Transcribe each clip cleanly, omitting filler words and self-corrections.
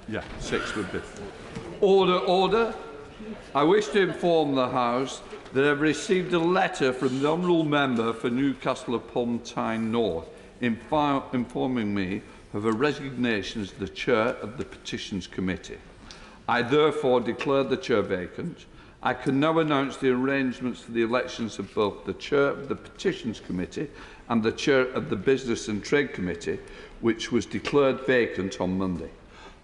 Yeah, 6 would be. Order, order. I wish to inform the House that I have received a letter from the Honourable Member for Newcastle upon Tyne North informing me of a resignation as the Chair of the Petitions Committee. I therefore declare the chair vacant. I can now announce the arrangements for the elections of both the Chair of the Petitions Committee and the Chair of the Business and Trade Committee, which was declared vacant on Monday.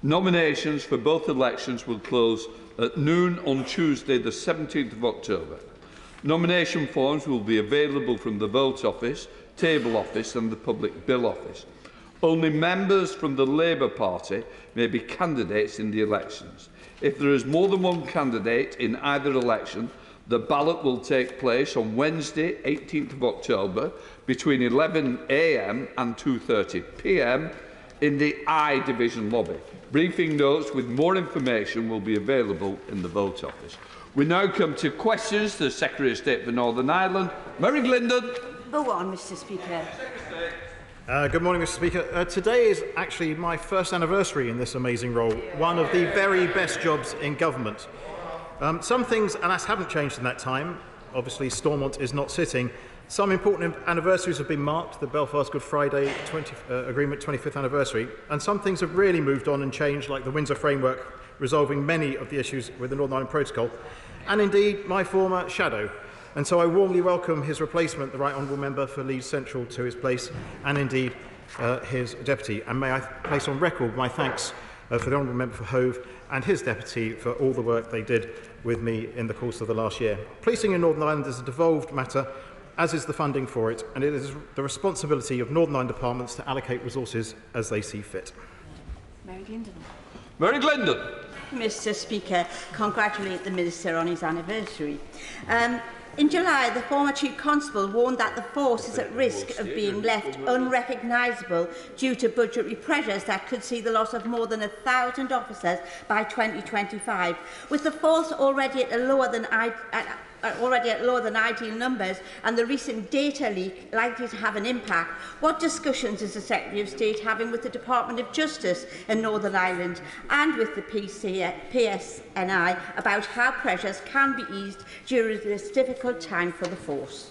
Nominations for both elections will close at noon on Tuesday, the 17th of October. Nomination forms will be available from the Vote Office, Table Office and the Public Bill Office. Only members from the Labour Party may be candidates in the elections. If there is more than one candidate in either election, the ballot will take place on Wednesday, 18th of October, between 11 a.m. and 2:30 p.m. in the I Division lobby. Briefing notes with more information will be available in the Vote Office. We now come to questions to the Secretary of State for Northern Ireland, Mary Glindon. Go on, Mr. Speaker. Good morning, Mr. Speaker. Today is actually my first anniversary in this amazing role, one of the very best jobs in government. Some things, alas, haven't changed in that time. Obviously, Stormont is not sitting. Some important anniversaries have been marked, the Belfast Good Friday Agreement 25th anniversary, and some things have really moved on and changed, like the Windsor Framework, resolving many of the issues with the Northern Ireland Protocol, and indeed my former shadow. And so I warmly welcome his replacement, the Right Honourable Member for Leeds Central, to his place, and indeed his deputy. And may I place on record my thanks for the Honourable Member for Hove and his deputy for all the work they did with me in the course of the last year. Policing in Northern Ireland is a devolved matter, as is the funding for it, and it is the responsibility of Northern Ireland departments to allocate resources as they see fit. Mary Glindon. Mary Glindon. Mr. Speaker, congratulate the Minister on his anniversary. In July, the former Chief Constable warned that the force is at risk of being left unrecognisable due to budgetary pressures that could see the loss of more than 1,000 officers by 2025. With the force already at lower than ideal numbers and the recent data leak likely to have an impact, what discussions is the Secretary of State having with the Department of Justice in Northern Ireland and with the PSNI about how pressures can be eased during this difficult time for the force?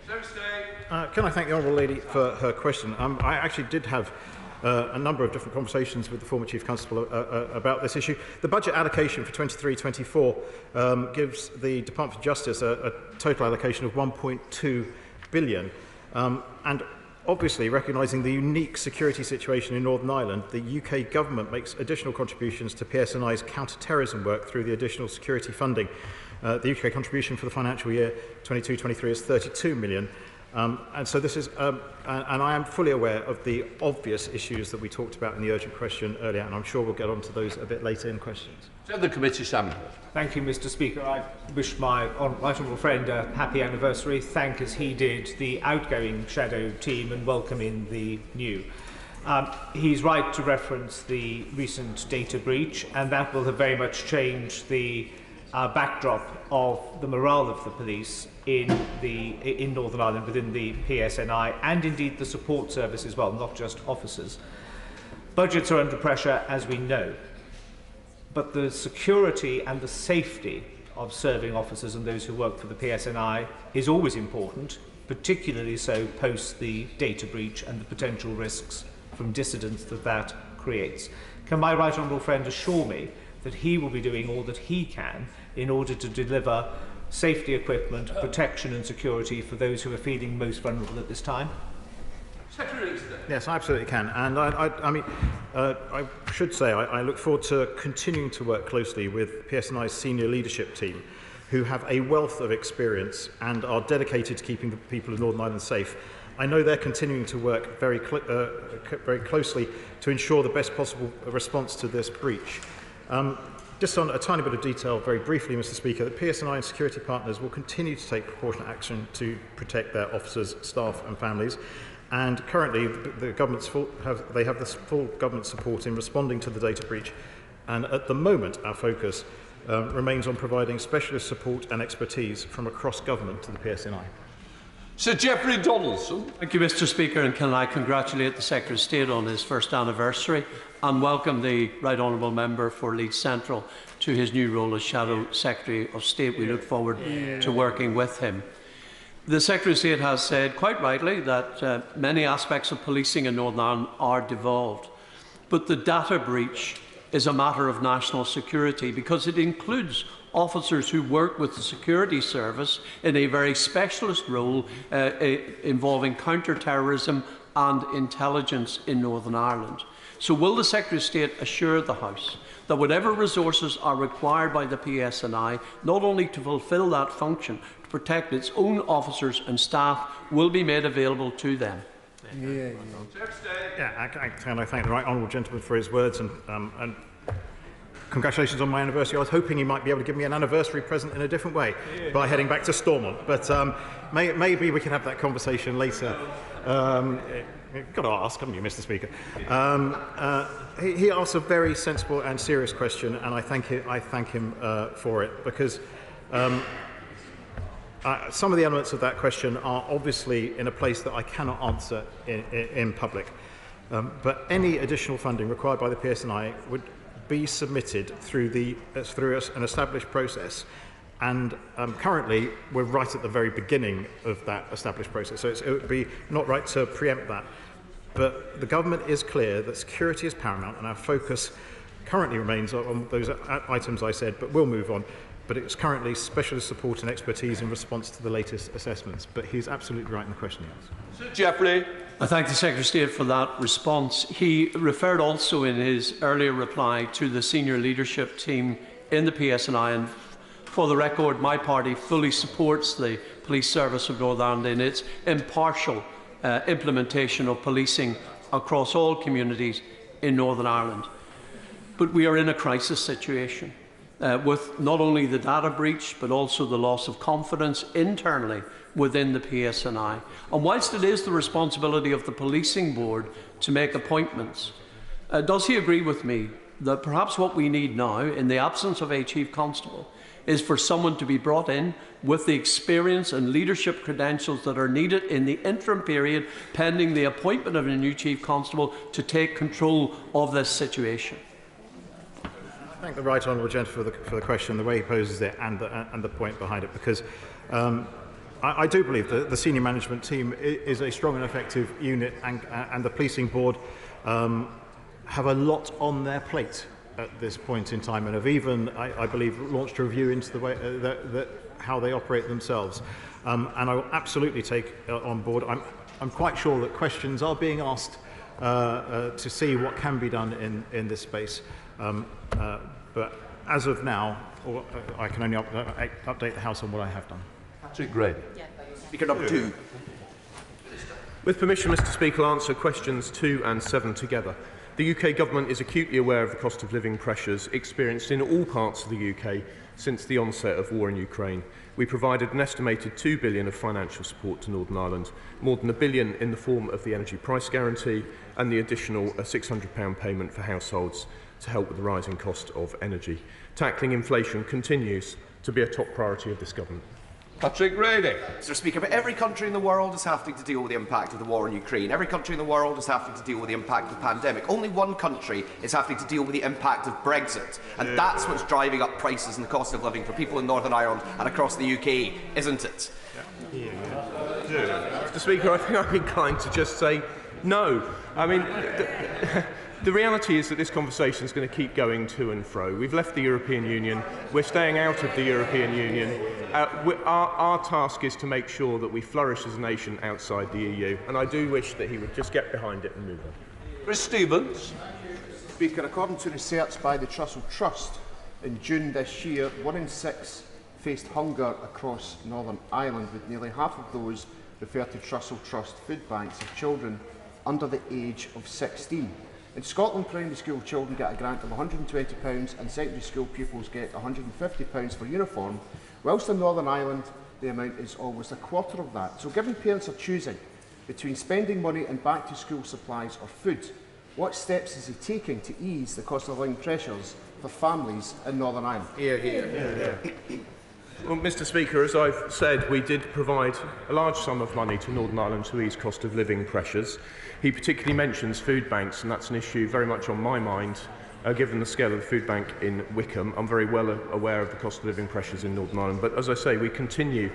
Can I thank the Honourable Lady for her question? I actually did have a number of different conversations with the former Chief Constable about this issue. The budget allocation for 23-24 gives the Department of Justice a total allocation of £1.2 billion. And obviously, recognising the unique security situation in Northern Ireland, the UK Government makes additional contributions to PSNI's counter-terrorism work through the additional security funding. The UK contribution for the financial year 22-23 is £32 million. And so this is, and I am fully aware of the obvious issues that we talked about in the urgent question earlier, and I'm sure we'll get on to those a bit later in questions. So the committee, Sam. Thank you, Mr. Speaker. I wish my honourable friend a happy anniversary. Thank, as he did, the outgoing shadow team and welcome in the new. He's right to reference the recent data breach, and that will have very much changed the backdrop of the morale of the police in Northern Ireland within the PSNI and indeed the support service as well, not just officers. Budgets are under pressure, as we know, but the security and the safety of serving officers and those who work for the PSNI is always important, particularly so post the data breach and the potential risks from dissidents that creates. Can my right honourable friend assure me that he will be doing all that he can in order to deliver safety equipment, protection and security for those who are feeling most vulnerable at this time? Yes, I absolutely can. And I should say I look forward to continuing to work closely with PSNI's senior leadership team, who have a wealth of experience and are dedicated to keeping the people of Northern Ireland safe. I know they're continuing to work very closely to ensure the best possible response to this breach. Just on a tiny bit of detail, very briefly, Mr. Speaker, the PSNI and security partners will continue to take proportionate action to protect their officers, staff and families. And currently, the government's they have this full government support in responding to the data breach. And at the moment, our focus remains on providing specialist support and expertise from across government to the PSNI. Sir Geoffrey Donaldson. Thank you, Mr. Speaker, and can I congratulate the Secretary of State on his first anniversary and welcome the Right Honourable Member for Leeds Central to his new role as Shadow Secretary of State. We look forward to working with him. The Secretary of State has said, quite rightly, that many aspects of policing in Northern Ireland are devolved, but the data breach is a matter of national security because it includes officers who work with the security service in a very specialist role involving counter-terrorism and intelligence in Northern Ireland. So will the Secretary of State assure the House that whatever resources are required by the PSNI, not only to fulfil that function, to protect its own officers and staff, will be made available to them? I thank the Right Honourable Gentleman for his words and congratulations on my anniversary. I was hoping he might be able to give me an anniversary present in a different way by heading back to Stormont, but maybe we can have that conversation later. You've got to ask, haven't you, Mr. Speaker? He asked a very sensible and serious question, and I thank him for it, because some of the elements of that question are obviously in a place that I cannot answer in public. But any additional funding required by the PSNI would be submitted through an established process, and currently we're right at the very beginning of that established process, so it would be not right to preempt that. But the government is clear that security is paramount, and our focus currently remains on those items I said, but we'll move on. But it's currently specialist support and expertise in response to the latest assessments. But he's absolutely right in the question he asked. Sir Geoffrey. I thank the Secretary of State for that response. He referred also in his earlier reply to the senior leadership team in the PSNI, and for the record, my party fully supports the Police Service of Northern Ireland in its impartial implementation of policing across all communities in Northern Ireland. But we are in a crisis situation with not only the data breach but also the loss of confidence internally within the PSNI. And whilst it is the responsibility of the Policing Board to make appointments, does he agree with me that perhaps what we need now, in the absence of a Chief Constable, is for someone to be brought in with the experience and leadership credentials that are needed in the interim period pending the appointment of a new Chief Constable to take control of this situation? I thank the Right Honourable Gentleman for the question, the way he poses it, and the point behind it, because I do believe that the senior management team is a strong and effective unit, and the Policing Board have a lot on their plate at this point in time, and have even, I believe, launched a review into the way how they operate themselves. And I will absolutely take on board. I'm quite sure that questions are being asked to see what can be done in this space. But as of now, I can only update the House on what I have done. Patrick Grady. Speaker number 2. With permission, Mr. Speaker, I'll answer questions 2 and 7 together. The UK Government is acutely aware of the cost of living pressures experienced in all parts of the UK since the onset of war in Ukraine. We provided an estimated £2 billion of financial support to Northern Ireland, more than £1 billion in the form of the energy price guarantee and the additional £600 payment for households to help with the rising cost of energy. Tackling inflation continues to be a top priority of this government. Patrick Grady. Mr. Speaker, but every country in the world is having to deal with the impact of the war in Ukraine. Every country in the world is having to deal with the impact of the pandemic. Only one country is having to deal with the impact of Brexit. And that's what's driving up prices and the cost of living for people in Northern Ireland and across the UK, isn't it? Mr. Speaker, I think I'm inclined to just say no. I mean, the reality is that this conversation is going to keep going to and fro. We've left the European Union. We're staying out of the European Union. Our task is to make sure that we flourish as a nation outside the EU. And I do wish that he would just get behind it and move on. Chris Stevens. Speaker, according to research by the Trussell Trust, in June this year, 1 in 6 faced hunger across Northern Ireland, with nearly half of those referred to Trussell Trust food banks of children under the age of 16. In Scotland, primary school children get a grant of £120 and secondary school pupils get £150 for uniform, whilst in Northern Ireland the amount is almost a quarter of that. So given parents are choosing between spending money on back-to-school supplies or food, what steps is he taking to ease the cost of living pressures for families in Northern Ireland? Well, Mr Speaker, as I've said, we did provide a large sum of money to Northern Ireland to ease cost of living pressures. He particularly mentions food banks, and that's an issue very much on my mind, given the scale of the food bank in Wickham. I'm very well aware of the cost of living pressures in Northern Ireland, but as I say, we continue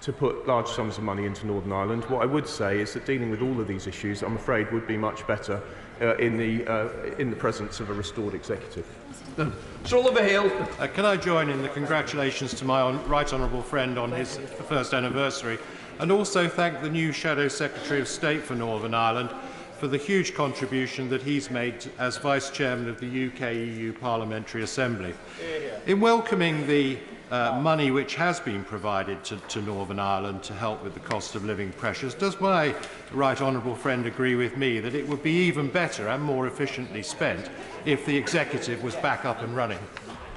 to put large sums of money into Northern Ireland. What I would say is that dealing with all of these issues, I'm afraid, would be much better in the presence of a restored executive. Sir Oliver Hill. Can I join in the congratulations to my right honourable friend on his first anniversary, and also thank the new Shadow Secretary of State for Northern Ireland for the huge contribution that he's made as Vice Chairman of the UK-EU Parliamentary Assembly. In welcoming the money which has been provided to Northern Ireland to help with the cost of living pressures, does my right honourable friend agree with me that it would be even better and more efficiently spent if the executive was back up and running?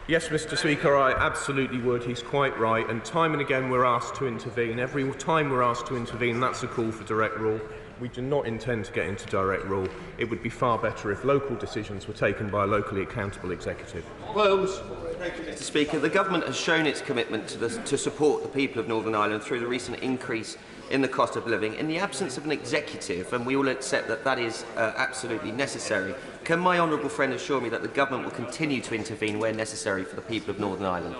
Yes, Mr Speaker, I absolutely would. He's quite right, and time and again we're asked to intervene. Every time we're asked to intervene, that's a call for direct rule. We do not intend to get into direct rule. It would be far better if local decisions were taken by a locally accountable executive. Williams. Thank you, Mr Speaker. The Government has shown its commitment to support the people of Northern Ireland through the recent increase in the cost of living. In the absence of an executive, and we all accept that that is absolutely necessary, can my honourable friend assure me that the Government will continue to intervene where necessary for the people of Northern Ireland?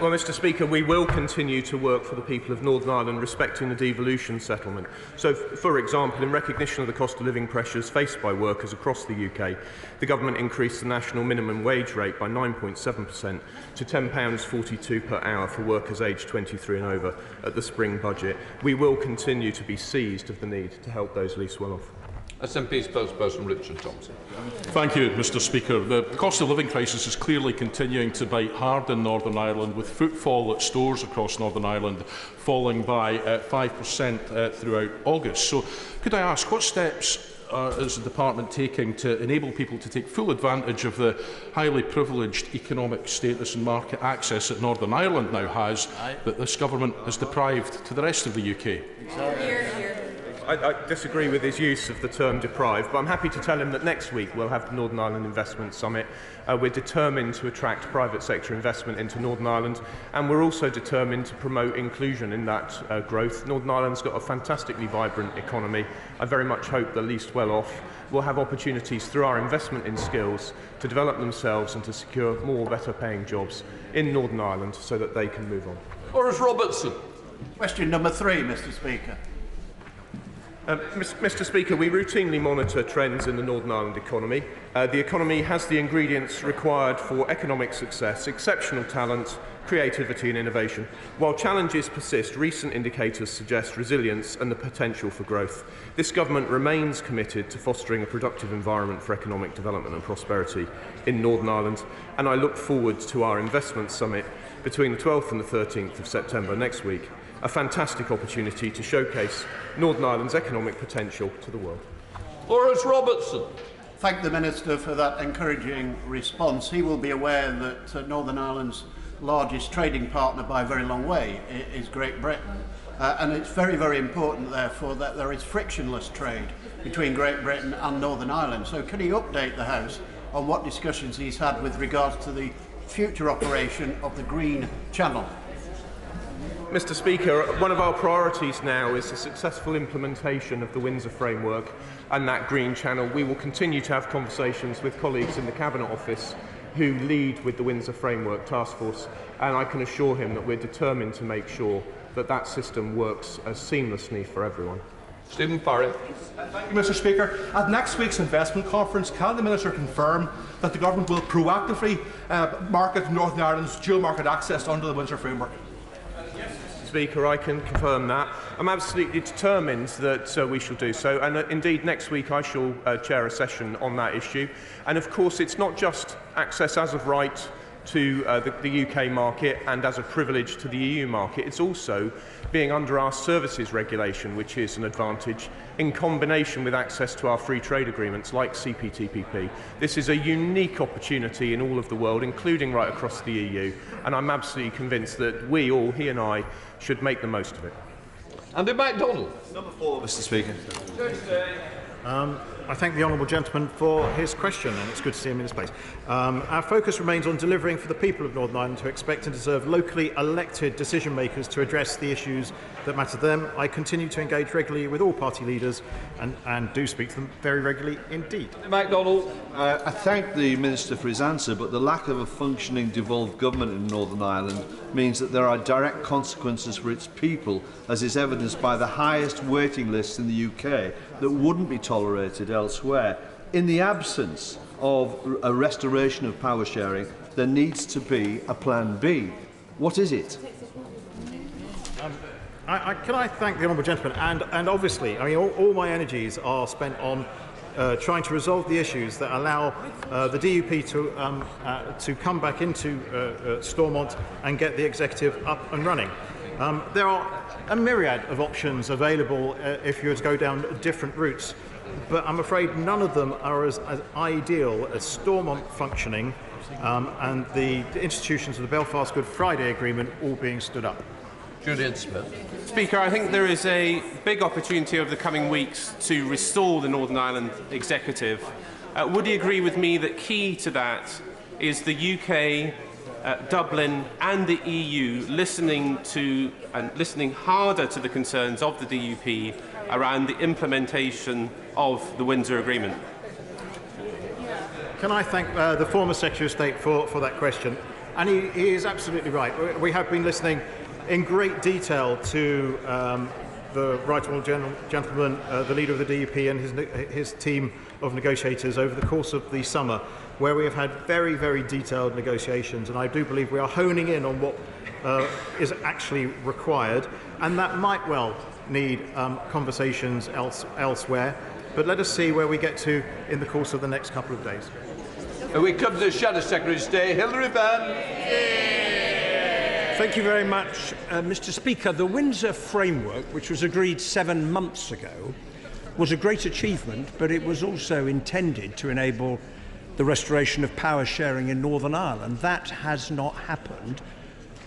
Well, Mr Speaker, we will continue to work for the people of Northern Ireland respecting the devolution settlement. So, for example, in recognition of the cost of living pressures faced by workers across the UK, the Government increased the national minimum wage rate by 9.7% to £10.42 per hour for workers aged 23 and over at the spring budget. We will continue to be seized of the need to help those least well off. SNP spokesperson Richard Thompson. Thank you, Mr Speaker. The cost of living crisis is clearly continuing to bite hard in Northern Ireland, with footfall at stores across Northern Ireland falling by 5% throughout August. So could I ask, what steps is the Department taking to enable people to take full advantage of the highly privileged economic status and market access that Northern Ireland now has, that this Government has deprived to the rest of the UK? I disagree with his use of the term deprived, but I'm happy to tell him that next week we'll have the Northern Ireland Investment Summit. We're determined to attract private sector investment into Northern Ireland, and we're also determined to promote inclusion in that growth. Northern Ireland's got a fantastically vibrant economy. I very much hope the least well off will have opportunities through our investment in skills to develop themselves and to secure more better paying jobs in Northern Ireland so that they can move on. Horace Robertson. Question number 3, Mr Speaker. Mr Speaker, we routinely monitor trends in the Northern Ireland economy. The economy has the ingredients required for economic success, exceptional talent, creativity and innovation. While challenges persist, recent indicators suggest resilience and the potential for growth. This Government remains committed to fostering a productive environment for economic development and prosperity in Northern Ireland, and I look forward to our investment summit between the 12th and the 13th of September next week. A fantastic opportunity to showcase Northern Ireland's economic potential to the world. Horace Robertson. Thank the Minister for that encouraging response. He will be aware that Northern Ireland's largest trading partner by a very long way is Great Britain. And it's very, very important, therefore, that there is frictionless trade between Great Britain and Northern Ireland. So can he update the House on what discussions he's had with regards to the future operation of the Green Channel? Mr Speaker, one of our priorities now is the successful implementation of the Windsor Framework and that Green Channel. We will continue to have conversations with colleagues in the Cabinet Office who lead with the Windsor Framework Task Force, and I can assure him that we're determined to make sure that that system works seamlessly for everyone. Stephen Parry. Thank you, Mr Speaker. At next week's investment conference, can the Minister confirm that the Government will proactively market Northern Ireland's dual market access under the Windsor Framework? Speaker, I can confirm that. I'm absolutely determined that we shall do so, and indeed next week I shall chair a session on that issue. And of course it's not just access as of right to the UK market and as a privilege to the EU market, it's also being under our services regulation, which is an advantage, in combination with access to our free trade agreements like CPTPP. This is a unique opportunity in all of the world, including right across the EU, and I'm absolutely convinced that we all, he and I, should make the most of it. Andy MacDonald. Number 4, Mr Speaker. I thank the honourable gentleman for his question, and it's good to see him in this place. Our focus remains on delivering for the people of Northern Ireland who expect and deserve locally elected decision makers to address the issues that matter to them. I continue to engage regularly with all party leaders and do speak to them very regularly indeed. MacDonald. I thank the Minister for his answer, but the lack of a functioning devolved government in Northern Ireland means that there are direct consequences for its people, as is evidenced by the highest waiting lists in the UK that wouldn't be tolerated elsewhere. In the absence of a restoration of power sharing, there needs to be a plan B. What is it? Can I thank the honourable gentleman? And obviously, I mean, all my energies are spent on trying to resolve the issues that allow the DUP to come back into Stormont and get the executive up and running. There are a myriad of options available if you were to go down different routes, but I'm afraid none of them are as ideal as Stormont functioning and the institutions of the Belfast Good Friday Agreement all being stood up. Julian Smith. Speaker, I think there is a big opportunity over the coming weeks to restore the Northern Ireland Executive. Would you agree with me that key to that is the UK, Dublin and the EU listening harder to the concerns of the DUP around the implementation of the Windsor Agreement? Can I thank the former Secretary of State for that question? And he is absolutely right. We have been listening in great detail to the Right Honourable Gentleman, the leader of the DUP and his team of negotiators over the course of the summer, where we have had very, very detailed negotiations, and I do believe we are honing in on what is actually required, and that might well need conversations elsewhere, but let us see where we get to in the course of the next couple of days. We come to the Shadow Secretary of State, Hilary Benn. Thank you very much, Mr. Speaker. The Windsor Framework, which was agreed 7 months ago, was a great achievement, but it was also intended to enable the restoration of power sharing in Northern Ireland. That has not happened.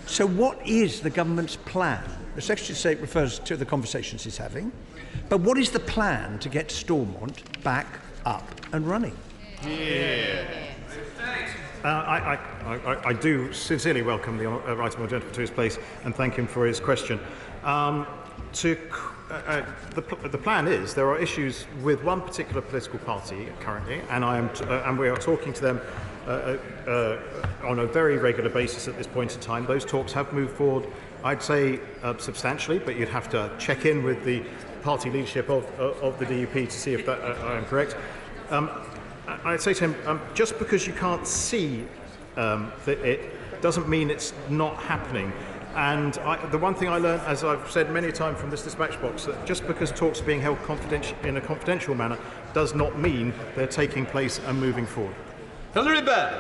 So what is the government's plan? The Secretary of State refers to the conversations he's having, but what is the plan to get Stormont back up and running? Yeah. I do sincerely welcome the Right Honourable Gentleman to his place and thank him for his question. The plan is there are issues with one particular political party currently, and we are talking to them on a very regular basis at this point in time. Those talks have moved forward, I'd say, substantially, but you'd have to check in with the party leadership of the DUP to see if that I am correct. I'd say to him, just because you can't see it doesn't mean it's not happening. And the one thing I learned, as I've said many times from this dispatch box, that just because talks are being held in a confidential manner does not mean they're taking place and moving forward. Hilary Benn.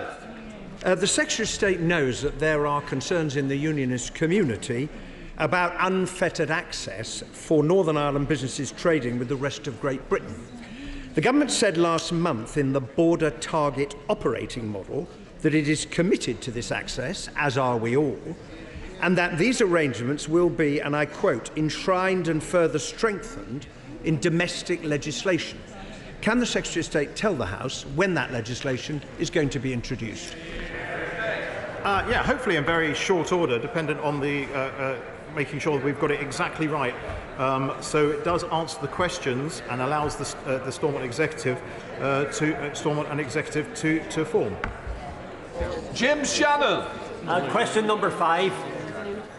The Secretary of State knows that there are concerns in the unionist community about unfettered access for Northern Ireland businesses trading with the rest of Great Britain. The government said last month in the Border Target Operating Model that it is committed to this access, as are we all, and that these arrangements will be, and I quote, enshrined and further strengthened in domestic legislation. Can the Secretary of State tell the House when that legislation is going to be introduced? Yeah, hopefully in very short order, dependent on the making sure that we've got it exactly right. So it does answer the questions and allows the Stormont executive to form. Jim Shannon. Question number 5.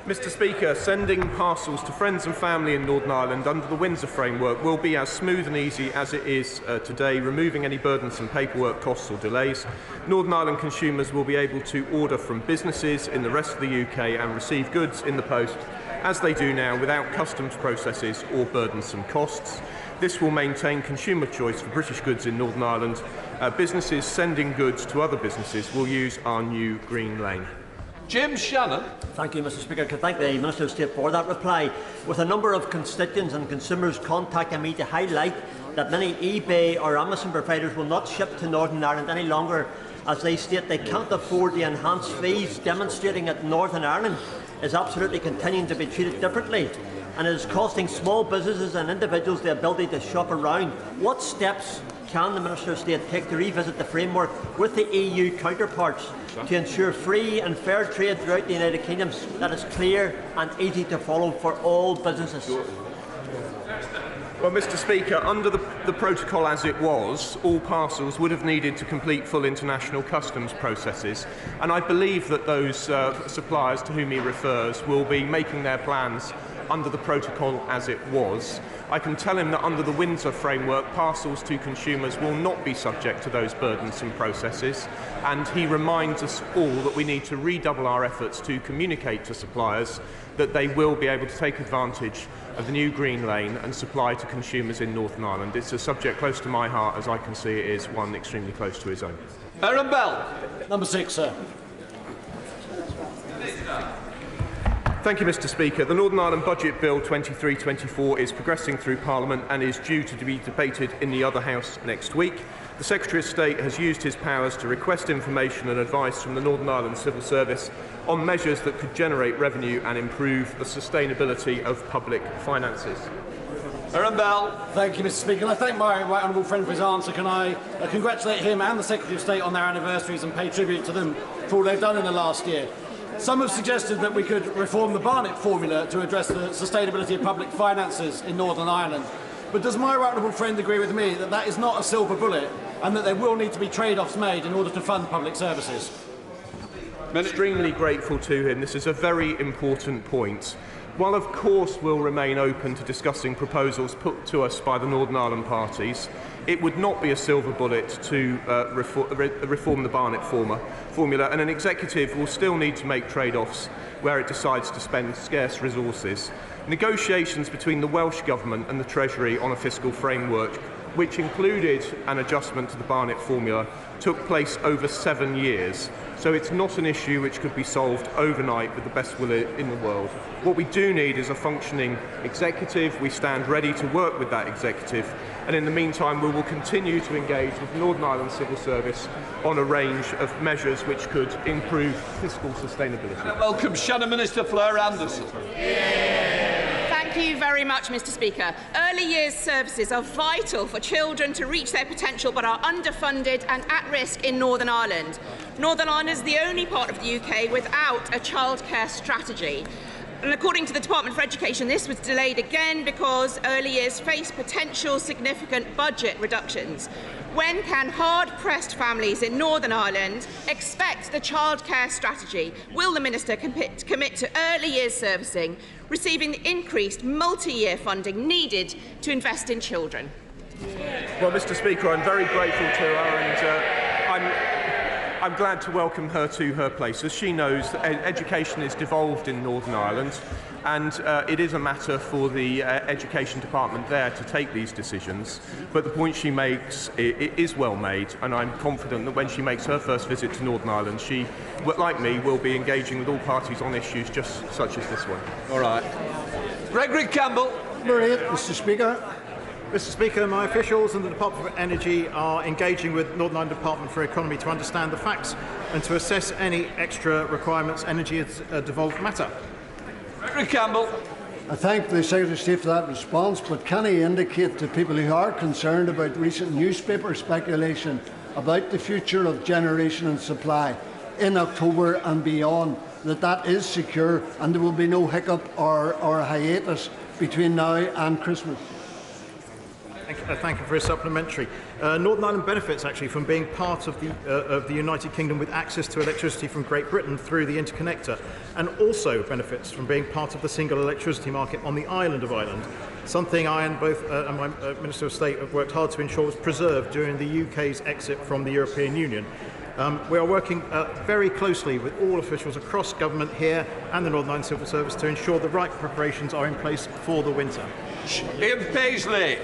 Mr. Speaker, sending parcels to friends and family in Northern Ireland under the Windsor Framework will be as smooth and easy as it is today, removing any burdensome paperwork costs or delays. Northern Ireland consumers will be able to order from businesses in the rest of the UK and receive goods in the post, as they do now, without customs processes or burdensome costs. This will maintain consumer choice for British goods in Northern Ireland. Businesses sending goods to other businesses will use our new Green Lane. Jim Shannon. Thank you, Mr. Speaker. I can thank the Minister of State for that reply. With a number of constituents and consumers contacting me to highlight that many eBay or Amazon providers will not ship to Northern Ireland any longer, as they state they can't afford the enhanced fees, demonstrating that Northern Ireland is absolutely continuing to be treated differently, and it is costing small businesses and individuals the ability to shop around. What steps can the Minister of State take to revisit the framework with the EU counterparts to ensure free and fair trade throughout the United Kingdom that is clear and easy to follow for all businesses? Well, Mr. Speaker, under the protocol as it was, all parcels would have needed to complete full international customs processes, and I believe that those suppliers to whom he refers will be making their plans under the protocol as it was. I can tell him that under the Windsor framework, parcels to consumers will not be subject to those burdensome processes, and he reminds us all that we need to redouble our efforts to communicate to suppliers that they will be able to take advantage of the new Green Lane and supply to consumers in Northern Ireland. It's a subject close to my heart, as I can see it is one extremely close to his own. Aaron Bell. Number 6, sir. Thank you, Mr. Speaker. The Northern Ireland Budget Bill 23-24 is progressing through Parliament and is due to be debated in the other House next week. The Secretary of State has used his powers to request information and advice from the Northern Ireland Civil Service on measures that could generate revenue and improve the sustainability of public finances. Aaron Bell. Thank you, Mr. Speaker. I thank my right honourable friend for his answer. Can I congratulate him and the Secretary of State on their anniversaries and pay tribute to them for all they've done in the last year? Some have suggested that we could reform the Barnett formula to address the sustainability of public finances in Northern Ireland. But does my right honourable friend agree with me that that is not a silver bullet and that there will need to be trade-offs made in order to fund public services? I'm extremely grateful to him. This is a very important point. While of course we'll remain open to discussing proposals put to us by the Northern Ireland parties, it would not be a silver bullet to reform the Barnett formula, and an executive will still need to make trade-offs where it decides to spend scarce resources. Negotiations between the Welsh Government and the Treasury on a fiscal framework, which included an adjustment to the Barnett formula, took place over 7 years. So it's not an issue which could be solved overnight with the best will in the world. What we do need is a functioning executive. We stand ready to work with that executive, and in the meantime we will continue to engage with the Northern Ireland Civil Service on a range of measures which could improve fiscal sustainability. Welcome Shannon Minister Fleur Anderson. Thank you very much, Mr. Speaker. Early years services are vital for children to reach their potential but are underfunded and at risk in Northern Ireland. Northern Ireland is the only part of the UK without a childcare strategy. And according to the Department for Education, this was delayed again because early years face potential significant budget reductions. When can hard-pressed families in Northern Ireland expect the childcare strategy? Will the Minister commit to early years servicing, receiving the increased multi-year funding needed to invest in children? Well, Mr. Speaker, I'm very grateful to her, and I'm glad to welcome her to her place. As she knows, education is devolved in Northern Ireland, and it is a matter for the Education Department there to take these decisions. But the point she makes is well made, and I'm confident that when she makes her first visit to Northern Ireland, she, like me, will be engaging with all parties on issues just such as this one. All right. Gregory Campbell. Number 8, Mr. Speaker. Mr. Speaker, my officials and the Department for Energy are engaging with Northern Ireland Department for Economy to understand the facts and to assess any extra requirements. Energy is a devolved matter. Gregory Campbell. I thank the Secretary of State for that response, but can he indicate to people who are concerned about recent newspaper speculation about the future of generation and supply in October and beyond that that is secure and there will be no hiccup or hiatus between now and Christmas? Thank you for a supplementary. Northern Ireland benefits actually from being part of the United Kingdom with access to electricity from Great Britain through the interconnector, and also benefits from being part of the single electricity market on the island of Ireland. Something I and both and my Minister of State have worked hard to ensure was preserved during the UK's exit from the European Union. We are working very closely with all officials across government here and the Northern Ireland Civil Service to ensure the right preparations are in place for the winter. Ian Paisley.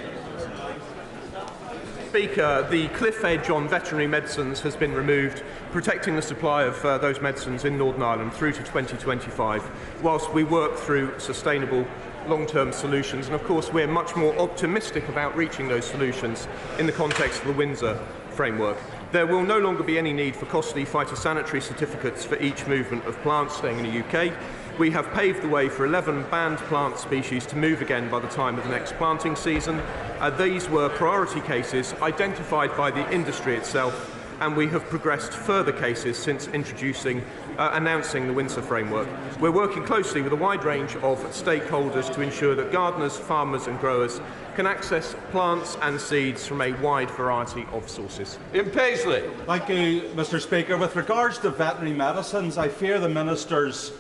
Speaker, the cliff edge on veterinary medicines has been removed, protecting the supply of those medicines in Northern Ireland through to 2025, whilst we work through sustainable long-term solutions. And of course we're much more optimistic about reaching those solutions in the context of the Windsor framework. There will no longer be any need for costly phytosanitary certificates for each movement of plants staying in the UK. We have paved the way for 11 banned plant species to move again by the time of the next planting season. These were priority cases identified by the industry itself, and we have progressed further cases since announcing the Windsor framework. We're working closely with a wide range of stakeholders to ensure that gardeners, farmers and growers can access plants and seeds from a wide variety of sources. Ian Paisley. Thank you, Mr. Speaker. With regards to veterinary medicines, I fear the Minister's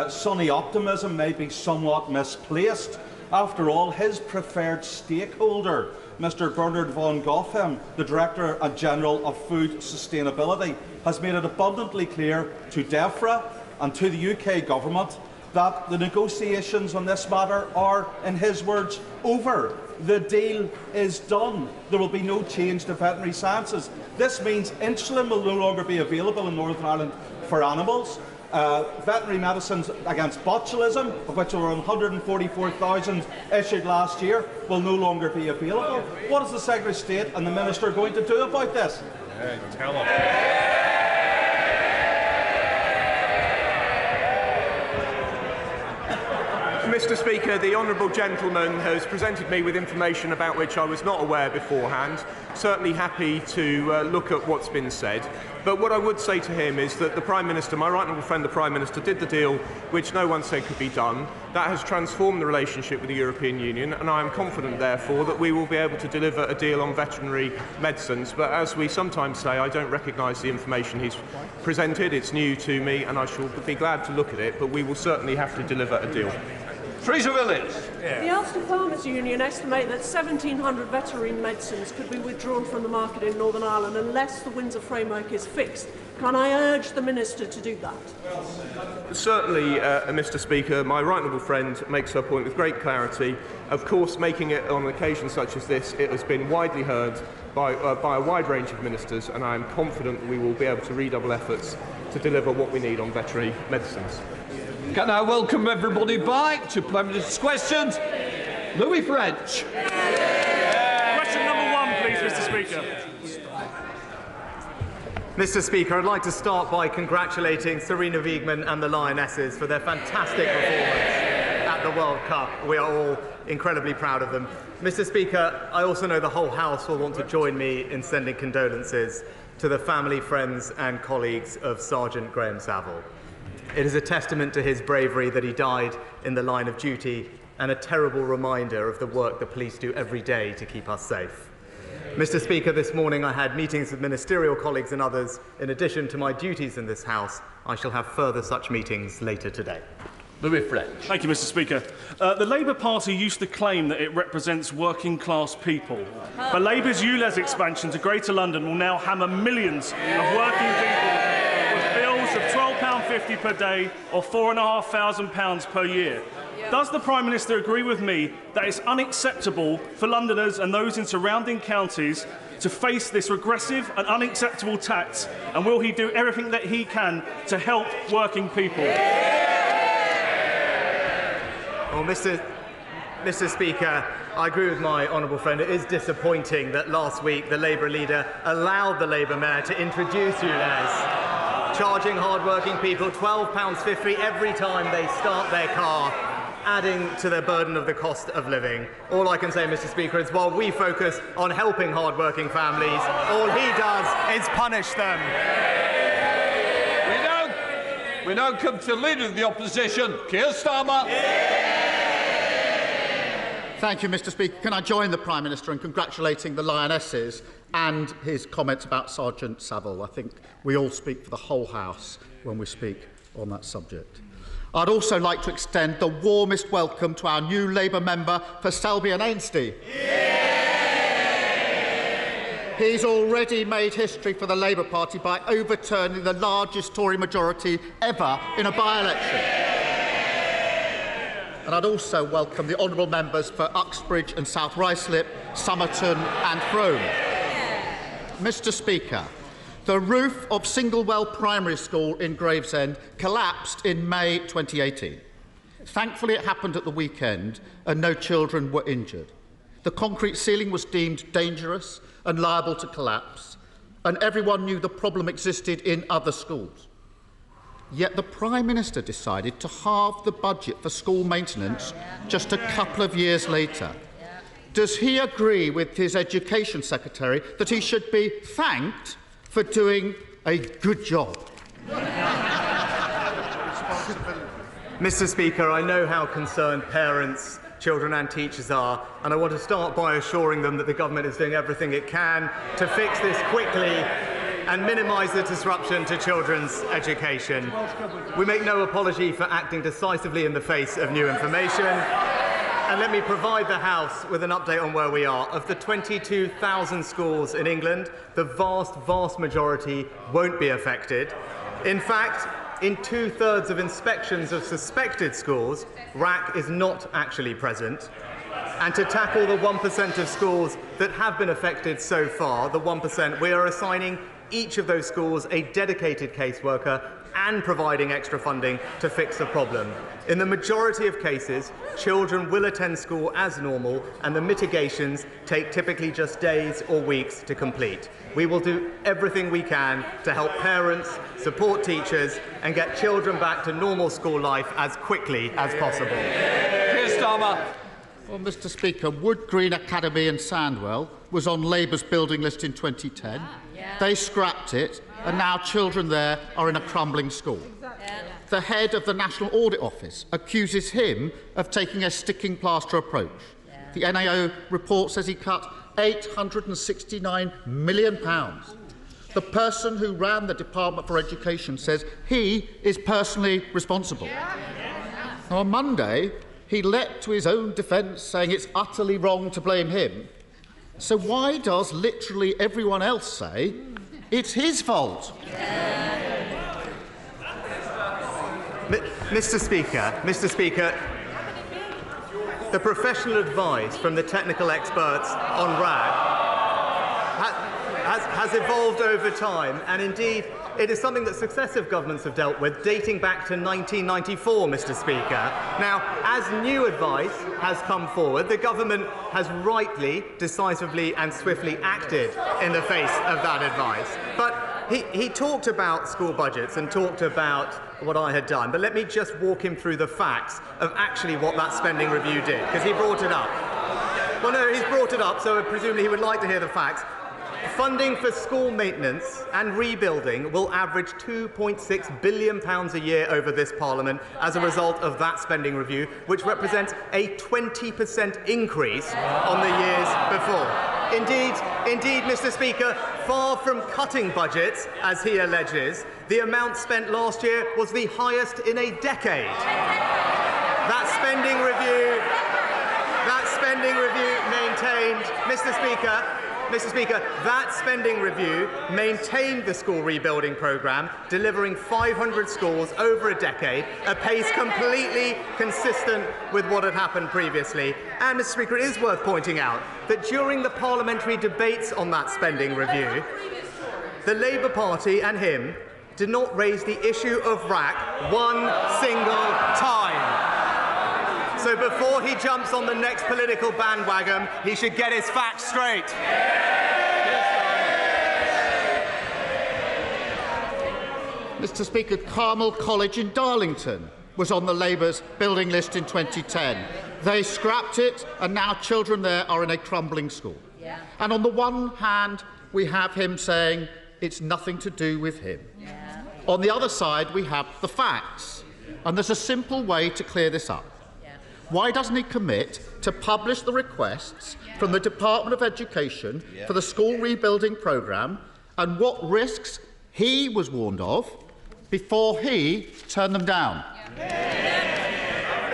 sunny optimism may be somewhat misplaced. After all, his preferred stakeholder, Mr. Bernard von Goffem, the Director General of Food Sustainability, has made it abundantly clear to DEFRA and to the UK Government that the negotiations on this matter are, in his words, over. The deal is done. There will be no change to veterinary sciences. This means insulin will no longer be available in Northern Ireland for animals. Veterinary medicines against botulism, of which there were 144,000 issued last year, will no longer be available. What is the Secretary of State and the Minister going to do about this? Tell him. Mr. Speaker, the honourable gentleman has presented me with information about which I was not aware beforehand. Certainly happy to look at what's been said. But what I would say to him is that the Prime Minister, my right honourable friend the Prime Minister, did the deal which no one said could be done. That has transformed the relationship with the European Union, and I am confident, therefore, that we will be able to deliver a deal on veterinary medicines. But as we sometimes say, I don't recognise the information he's presented. It's new to me, and I shall be glad to look at it, but we will certainly have to deliver a deal. Teresa Willis. The Ulster Farmers Union estimate that 1,700 veterinary medicines could be withdrawn from the market in Northern Ireland unless the Windsor framework is fixed. Can I urge the Minister to do that? Certainly, Mr. Speaker, my right honourable friend makes her point with great clarity. Of course, making it on occasions such as this, it has been widely heard by a wide range of ministers, and I am confident we will be able to redouble efforts to deliver what we need on veterinary medicines. Can I welcome everybody back to Prime Minister's questions? Louis French. Question number one, please, Mr. Speaker. Mr. Speaker, I'd like to start by congratulating Serena Wiegman and the Lionesses for their fantastic performance at the World Cup. We are all incredibly proud of them. Mr. Speaker, I also know the whole House will want to join me in sending condolences to the family, friends and colleagues of Sergeant Graham Saville. It is a testament to his bravery that he died in the line of duty, and a terrible reminder of the work the police do every day to keep us safe. Mr. Speaker, this morning I had meetings with ministerial colleagues and others. In addition to my duties in this House, I shall have further such meetings later today. Louis French. Thank you, Mr. Speaker. The Labour Party used to claim that it represents working-class people. But Labour's ULEZ expansion to Greater London will now hammer millions of working people with bills of £12.50 per day or £4,500 per year. Does the Prime Minister agree with me that it's unacceptable for Londoners and those in surrounding counties to face this regressive and unacceptable tax, and will he do everything that he can to help working people? Well, Mr. Speaker, I agree with my honourable friend. It is disappointing that last week the Labour leader allowed the Labour mayor to introduce ULEZ, charging hard-working people £12.50 every time they start their car, adding to their burden of the cost of living. All I can say, Mr. Speaker, is while we focus on helping hard-working families, all he does is punish them. We now come to the Leader of the Opposition, Keir Starmer. Thank you, Mr. Speaker. Can I join the Prime Minister in congratulating the Lionesses and his comments about Sergeant Saville? I think we all speak for the whole House when we speak on that subject. I'd also like to extend the warmest welcome to our new Labour member for Selby and Ainsty. He's already made history for the Labour Party by overturning the largest Tory majority ever in a by-election. And I'd also welcome the honourable members for Uxbridge and South Ruislip, Somerton and Frome. Mr. Speaker, the roof of Singlewell Primary School in Gravesend collapsed in May 2018. Thankfully, it happened at the weekend and no children were injured. The concrete ceiling was deemed dangerous and liable to collapse, and everyone knew the problem existed in other schools. Yet the Prime Minister decided to halve the budget for school maintenance just a couple of years later. does he agree with his Education Secretary that he should be thanked for doing a good job? Mr. Speaker, I know how concerned parents, children and teachers are, and I want to start by assuring them that the government is doing everything it can to fix this quickly and minimise the disruption to children's education. We make no apology for acting decisively in the face of new information. And let me provide the House with an update on where we are. Of the 22,000 schools in England, the vast majority won't be affected. In fact, in 2/3 of inspections of suspected schools, RAC is not actually present. And to tackle the 1% of schools that have been affected so far, the 1%, we are assigning each of those schools a dedicated caseworker and providing extra funding to fix the problem. In the majority of cases, children will attend school as normal, and the mitigations take typically just days or weeks to complete. We will do everything we can to help parents, support teachers, and get children back to normal school life as quickly as possible. Keir Starmer. Well, Mr. Speaker, Wood Green Academy in Sandwell was on Labour's building list in 2010. They scrapped it, and now children there are in a crumbling school. The head of the National Audit Office accuses him of taking a sticking plaster approach. The NAO report says he cut £869 million. The person who ran the Department for Education says he is personally responsible. Now, on Monday, he leapt to his own defence, saying it's utterly wrong to blame him. So why does literally everyone else say it's his fault? Mr. Speaker, the professional advice from the technical experts on RAG has evolved over time, and indeed it is something that successive governments have dealt with, dating back to 1994, Mr. Speaker. Now, as new advice has come forward, the government has rightly, decisively and swiftly acted in the face of that advice. But he talked about school budgets and talked about what I had done, but let me just walk him through the facts of actually what that spending review did, because he brought it up. Well, no, he's brought it up, so presumably he would like to hear the facts. Funding for school maintenance and rebuilding will average £2.6 billion a year over this Parliament as a result of that spending review, which represents a 20% increase on the years before. Indeed, Mr. Speaker, far from cutting budgets, as he alleges, the amount spent last year was the highest in a decade. That spending review maintained, Mr. Speaker, that spending review maintained the school rebuilding programme, delivering 500 schools over a decade, a pace completely consistent with what had happened previously. And, Mr. Speaker, it is worth pointing out that during the parliamentary debates on that spending review, the Labour Party and him did not raise the issue of RAC one single time. So before he jumps on the next political bandwagon, he should get his facts straight. Mr. Speaker, Carmel College in Darlington was on the Labour's building list in 2010. They scrapped it, and now children there are in a crumbling school. And on the one hand, we have him saying it's nothing to do with him. On the other side, we have the facts. And there's a simple way to clear this up. Why doesn't he commit to publish the requests from the Department of Education for the school rebuilding programme and what risks he was warned of before he turned them down?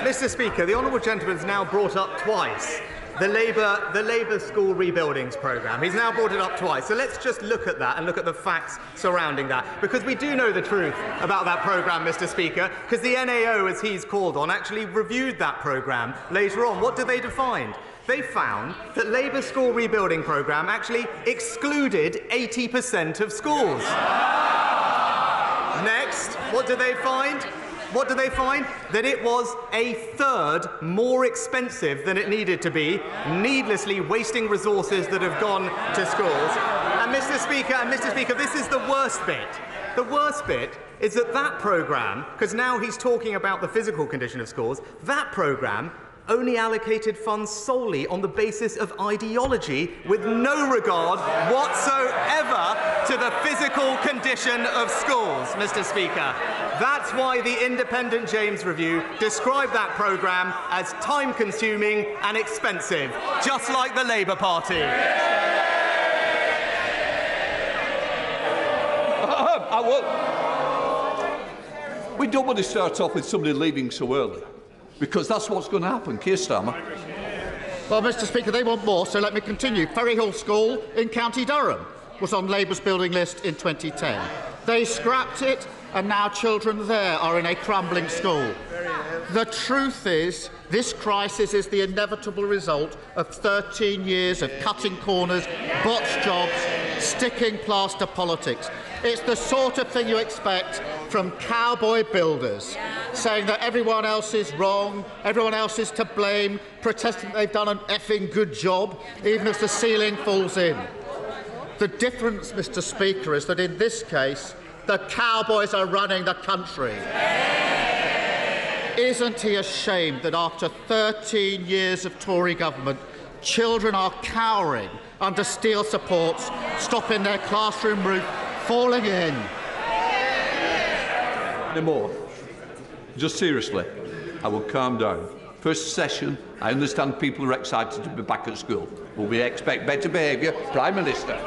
Mr. Speaker, the honourable gentleman has now brought up twice the Labour school rebuildings programme. He's now brought it up twice. So let's just look at that and look at the facts surrounding that, because we do know the truth about that programme, Mr. Speaker, because the NAO, as he's called on, actually reviewed that programme later on. What did they find? They found that Labour's school rebuilding programme actually excluded 80% of schools. Next, what did they find? That it was a third more expensive than it needed to be, needlessly wasting resources that have gone to schools. And Mr. Speaker, this is the worst bit. The worst bit is that programme, because now he's talking about the physical condition of schools, that programme only allocated funds solely on the basis of ideology, with no regard whatsoever to the physical condition of schools, Mr. Speaker. That's why the independent James Review described that programme as time-consuming and expensive, just like the Labour Party. We don't want to start off with somebody leaving so early, because that's what's going to happen. Keir Starmer. Well, Mr. Speaker, they want more, so let me continue. Ferryhill School in County Durham was on Labour's building list in 2010. They scrapped it, and now children there are in a crumbling school. The truth is, this crisis is the inevitable result of 13 years of cutting corners, botched jobs, sticking plaster politics. It's the sort of thing you expect from cowboy builders, saying that everyone else is wrong, everyone else is to blame, protesting that they've done an effing good job, even as the ceiling falls in. The difference, Mr. Speaker, is that in this case, the cowboys are running the country. Isn't he ashamed that after 13 years of Tory government, children are cowering under steel supports, stopping their classroom roof falling in? No more. Just seriously, I will calm down. First session, I understand people are excited to be back at school. But we expect better behaviour, Prime Minister.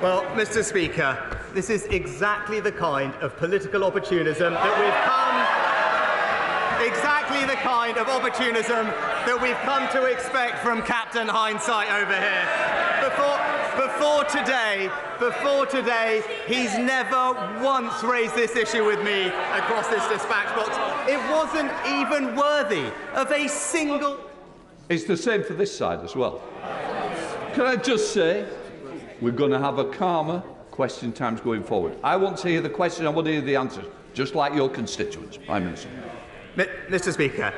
Well, Mr. Speaker, this is exactly the kind of political opportunism that we've come to expect from Captain Hindsight over here. Before today, he's never once raised this issue with me across this dispatch box. It wasn't even worthy of a single... It's the same for this side as well. Can I just say, we're going to have a calmer question times going forward. I want to hear the question, I want to hear the answers, just like your constituents, Prime Minister. Mr. Speaker,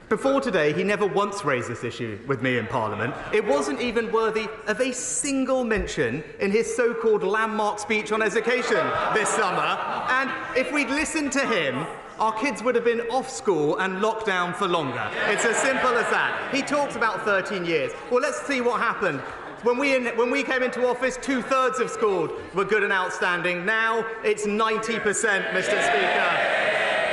before today, he never once raised this issue with me in Parliament. It wasn't even worthy of a single mention in his so-called landmark speech on education this summer. And if we'd listened to him, our kids would have been off school and locked down for longer. It's as simple as that. He talks about 13 years. Well, let's see what happened. When we came into office, 2/3 of schools were good and outstanding. Now it's 90%, Mr. Speaker.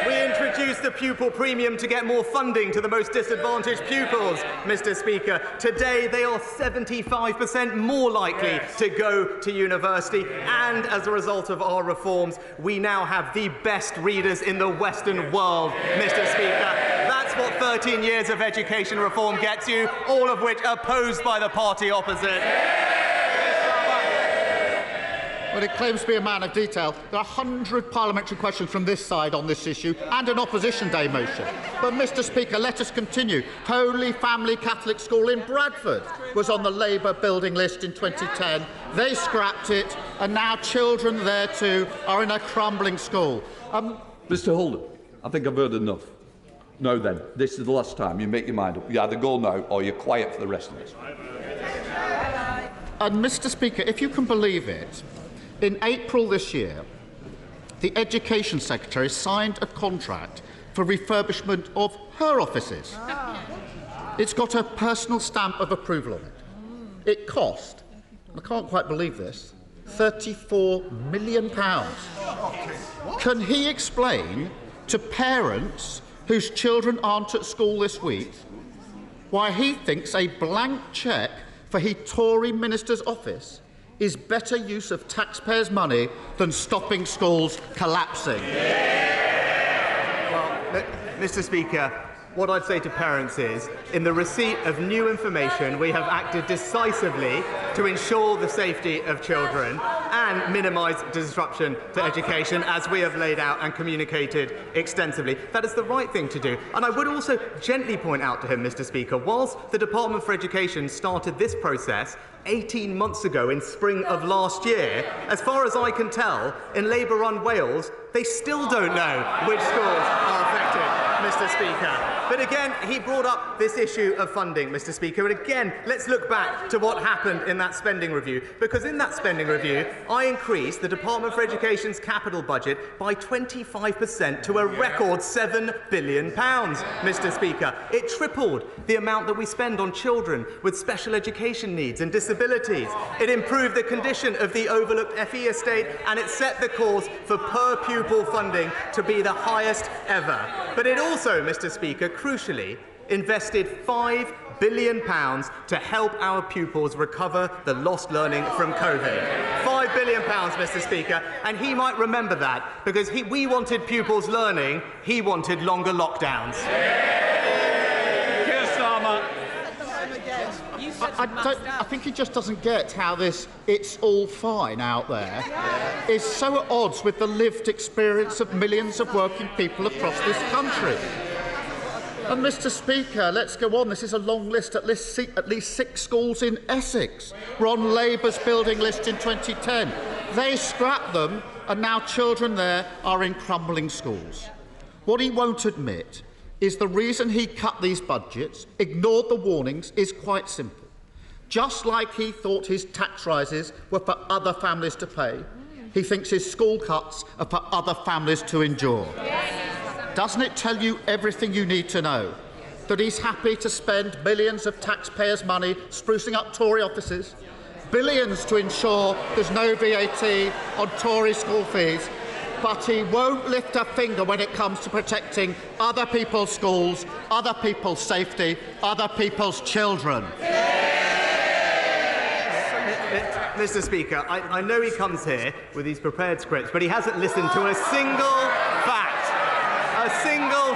We introduced the pupil premium to get more funding to the most disadvantaged pupils, Mr. Speaker. Today, they are 75% more likely to go to university. And as a result of our reforms, we now have the best readers in the Western world, Mr. Speaker. That's what 13 years of education reform gets you, all of which opposed by the party opposite. Well, it claims to be a man of detail. There are 100 parliamentary questions from this side on this issue and an Opposition Day motion. But, Mr. Speaker, let us continue. Holy Family Catholic School in Bradford was on the Labour building list in 2010. They scrapped it, and now children there too are in a crumbling school. Mr. Holden, I think I've heard enough. No, then, this is the last time you make your mind up. You either go now or you're quiet for the rest of us. And, Mr. Speaker, if you can believe it, in April this year, the Education Secretary signed a contract for refurbishment of her offices. It's got her personal stamp of approval on it. It cost, I can't quite believe this, £34 million. Can he explain to parents whose children aren't at school this week why he thinks a blank cheque for his Tory minister's office is better use of taxpayers' money than stopping schools collapsing? Well, Mr. Speaker, what I'd say to parents is, in the receipt of new information, we have acted decisively to ensure the safety of children and minimise disruption to education, as we have laid out and communicated extensively. That is the right thing to do. And I would also gently point out to him, Mr. Speaker, whilst the Department for Education started this process 18 months ago in spring of last year, as far as I can tell, in Labour-run Wales, they still don't know which schools are affected, Mr. Speaker. But again, he brought up this issue of funding, Mr. Speaker. And again, let's look back to what happened in that spending review. Because in that spending review, I increased the Department for Education's capital budget by 25% to a record £7 billion, Mr. Speaker. It tripled the amount that we spend on children with special education needs and disabilities. It improved the condition of the overlooked FE estate, and it set the course for per-pupil funding to be the highest ever. But it also, Mr. Speaker, crucially, invested £5 billion to help our pupils recover the lost learning from COVID. £5 billion, Mr. Speaker, and he might remember that because we wanted pupils learning, he wanted longer lockdowns. Keir Starmer. I think he just doesn't get how this "it's all fine" out there is so at odds with the lived experience of millions of working people across this country. And, Mr. Speaker, let's go on. This is a long list. At least 6 schools in Essex were on Labour's building list in 2010. They scrapped them, and now children there are in crumbling schools. What he won't admit is the reason he cut these budgets, ignored the warnings, is quite simple. Just like he thought his tax rises were for other families to pay, he thinks his school cuts are for other families to endure. Doesn't it tell you everything you need to know? That he's happy to spend millions of taxpayers' money sprucing up Tory offices, billions to ensure there's no VAT on Tory school fees, but he won't lift a finger when it comes to protecting other people's schools, other people's safety, other people's children. Mr. Speaker, I know he comes here with these prepared scripts, but he hasn't listened to a single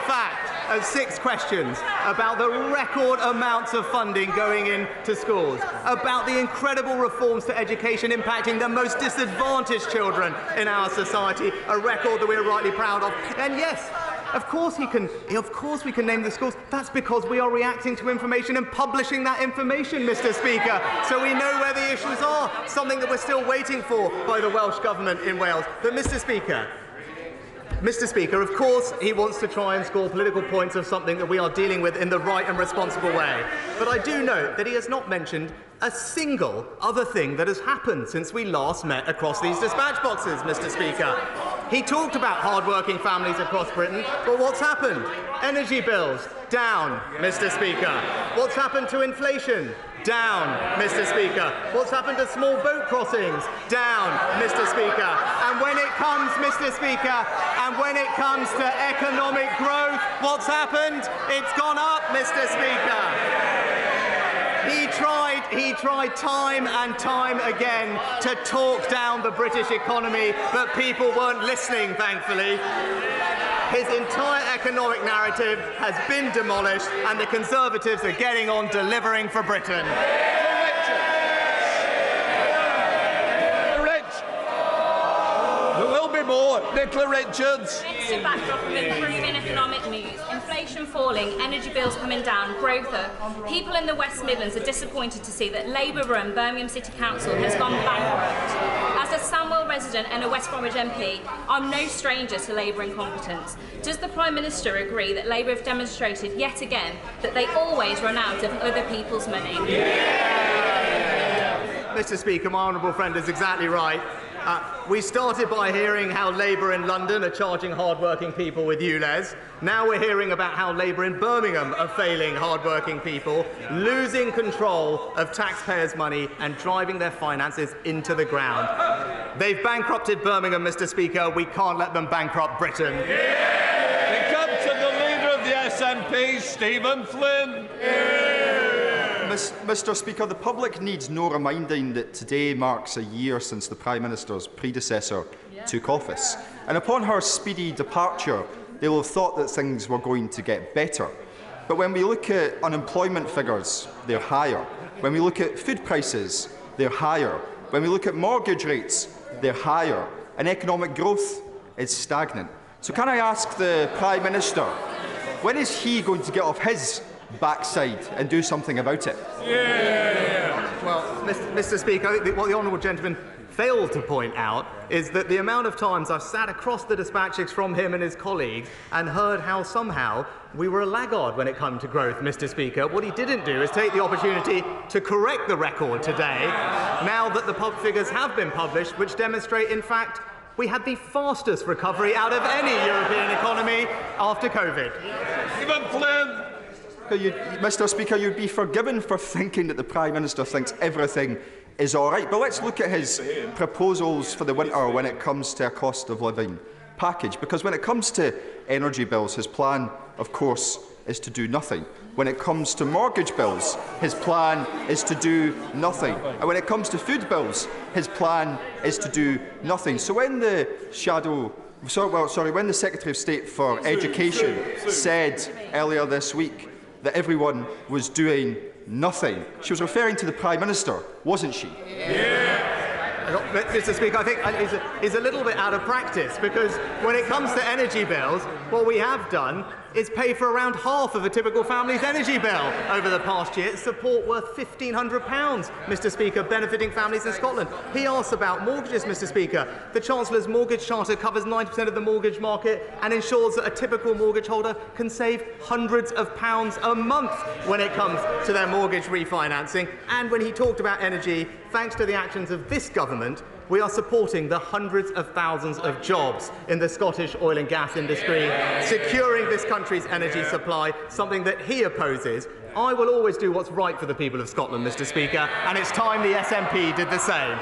fact of 6 questions about the record amounts of funding going into schools, about the incredible reforms to education impacting the most disadvantaged children in our society, a record that we're rightly proud of. And yes, of course we can name the schools. That's because we are reacting to information and publishing that information, Mr. Speaker, so we know where the issues are, something that we're still waiting for by the Welsh Government in Wales. But Mr. Speaker, of course he wants to try and score political points of something that we are dealing with in the right and responsible way. But I do note that he has not mentioned a single other thing that has happened since we last met across these dispatch boxes, Mr. Speaker. He talked about hard-working families across Britain, but what's happened? Energy bills, down, Mr. Speaker. What's happened to inflation? Down, Mr. Speaker. What's happened to small boat crossings? Down, Mr. Speaker. And when it comes, Mr. Speaker, and when it comes to economic growth, what's happened? It's gone up, Mr. Speaker. He tried time and time again to talk down the British economy, but people weren't listening, thankfully. His entire economic narrative has been demolished, and the Conservatives are getting on delivering for Britain. There will be more. Nicola Richards. Against a backdrop of improving economic news, inflation falling, energy bills coming down, growth up, people in the West Midlands are disappointed to see that Labour-run Birmingham City Council has gone bankrupt. As a Sandwell resident and a West Bromwich MP, I'm no stranger to Labour incompetence. Does the Prime Minister agree that Labour have demonstrated yet again that they always run out of other people's money? Mr. Speaker, my honourable friend is exactly right. We started by hearing how Labour in London are charging hard-working people with ULEZ. Now we're hearing about how Labour in Birmingham are failing hard-working people, losing control of taxpayers' money and driving their finances into the ground. They've bankrupted Birmingham, Mr. Speaker. We can't let them bankrupt Britain. We come to the leader of the SNP, Stephen Flynn. Mr. Speaker, the public needs no reminding that today marks a year since the Prime Minister's predecessor took office. And upon her speedy departure, they will have thought that things were going to get better. But when we look at unemployment figures, they're higher. When we look at food prices, they're higher. When we look at mortgage rates, they're higher. And economic growth is stagnant. So can I ask the Prime Minister, when is he going to get off his backside and do something about it? Yeah. Well, Mr. Speaker, I think what the honourable gentleman failed to point out is that the amount of times I've sat across the dispatches from him and his colleagues and heard how somehow we were a laggard when it comes to growth, Mr. Speaker. What he didn't do is take the opportunity to correct the record today, now that the pub figures have been published, which demonstrate, in fact, we had the fastest recovery out of any European economy after COVID. Mr. Speaker, you'd be forgiven for thinking that the Prime Minister thinks everything is all right. But let's look at his proposals for the winter when it comes to a cost of living package. Because when it comes to energy bills, his plan, of course, is to do nothing. When it comes to mortgage bills, his plan is to do nothing. And when it comes to food bills, his plan is to do nothing. So when the when the Secretary of State for Education said earlier this week that everyone was doing nothing, she was referring to the Prime Minister, wasn't she? Mr. Speaker, I think he's a little bit out of practice, because when it comes to energy bills, what we have done is pay for around half of a typical family's energy bill over the past year. Support worth £1,500, Mr. Speaker, benefiting families in Scotland. He asks about mortgages, Mr. Speaker. The Chancellor's Mortgage Charter covers 90% of the mortgage market and ensures that a typical mortgage holder can save hundreds of pounds a month when it comes to their mortgage refinancing. And when he talked about energy, thanks to the actions of this government, we are supporting the hundreds of thousands of jobs in the Scottish oil and gas industry, securing this country's energy supply, something that he opposes. I will always do what's right for the people of Scotland, Mr. Speaker, and it's time the SNP did the same.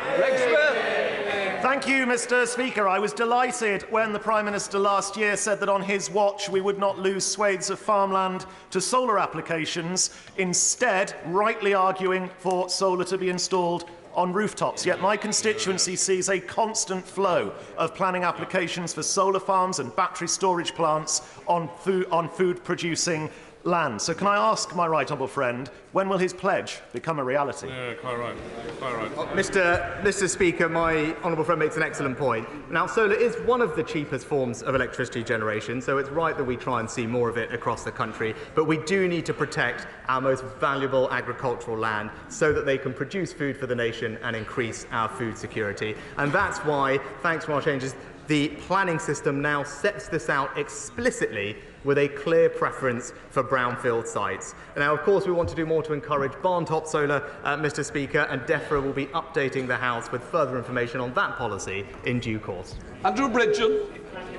Thank you, Mr. Speaker. I was delighted when the Prime Minister last year said that on his watch we would not lose swathes of farmland to solar applications, instead rightly arguing for solar to be installed on rooftops. Yet my constituency sees a constant flow of planning applications for solar farms and battery storage plants on food-producing land. So can I ask my right honourable friend, when will his pledge become a reality? Yeah, quite right. Quite right. Mr. Speaker, my honourable friend makes an excellent point. Now, solar is one of the cheapest forms of electricity generation, so it's right that we try and see more of it across the country. But we do need to protect our most valuable agricultural land so that they can produce food for the nation and increase our food security. And that's why, thanks to our changes, the planning system now sets this out explicitly with a clear preference for brownfield sites. Now, of course, we want to do more to encourage barn-top solar, Mr. Speaker, and DEFRA will be updating the House with further information on that policy in due course. Andrew Bridgen.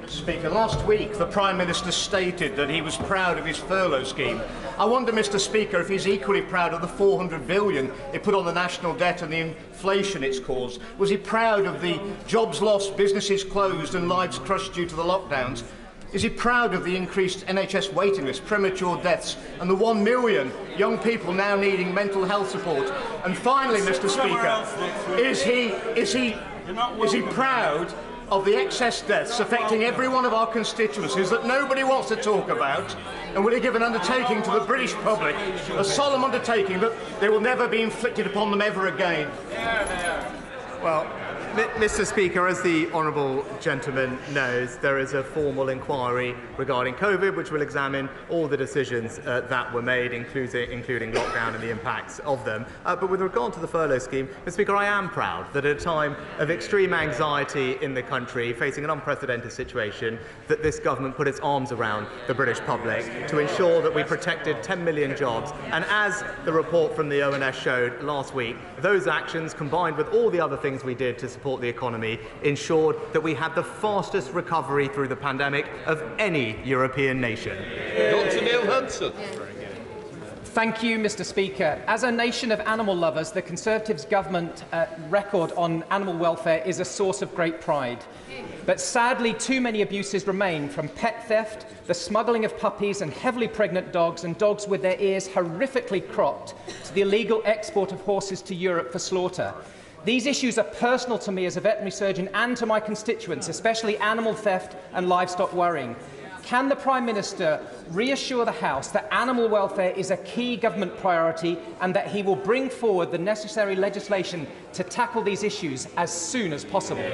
Speaker, last week the Prime Minister stated that he was proud of his furlough scheme. I wonder, Mr. Speaker, if he's equally proud of the $400 billion it put on the national debt and the inflation it's caused. Was he proud of the jobs lost, businesses closed and lives crushed due to the lockdowns? Is he proud of the increased NHS waiting list, premature deaths and the 1 million young people now needing mental health support? And finally, Mr. Speaker, is he proud of the excess deaths affecting every one of our constituencies that nobody wants to talk about? And will he give an undertaking to the British public, a solemn undertaking that they will never be inflicted upon them ever again? Well, Mr. Speaker, as the honourable gentleman knows, there is a formal inquiry regarding COVID which will examine all the decisions that were made, including lockdown and the impacts of them. But with regard to the furlough scheme, Mr. Speaker, I am proud that at a time of extreme anxiety in the country, facing an unprecedented situation, that this government put its arms around the British public to ensure that we protected 10 million jobs. And as the report from the ONS showed last week, those actions, combined with all the other things we did to support the economy, ensured that we had the fastest recovery through the pandemic of any European nation. Dr. Neil Hudson. Thank you, Mr. Speaker. As a nation of animal lovers, the Conservatives' government record on animal welfare is a source of great pride. But sadly, too many abuses remain, from pet theft, the smuggling of puppies and heavily pregnant dogs, and dogs with their ears horrifically cropped, to the illegal export of horses to Europe for slaughter. These issues are personal to me as a veterinary surgeon and to my constituents, especially animal theft and livestock worrying. Can the Prime Minister reassure the House that animal welfare is a key government priority and that he will bring forward the necessary legislation to tackle these issues as soon as possible?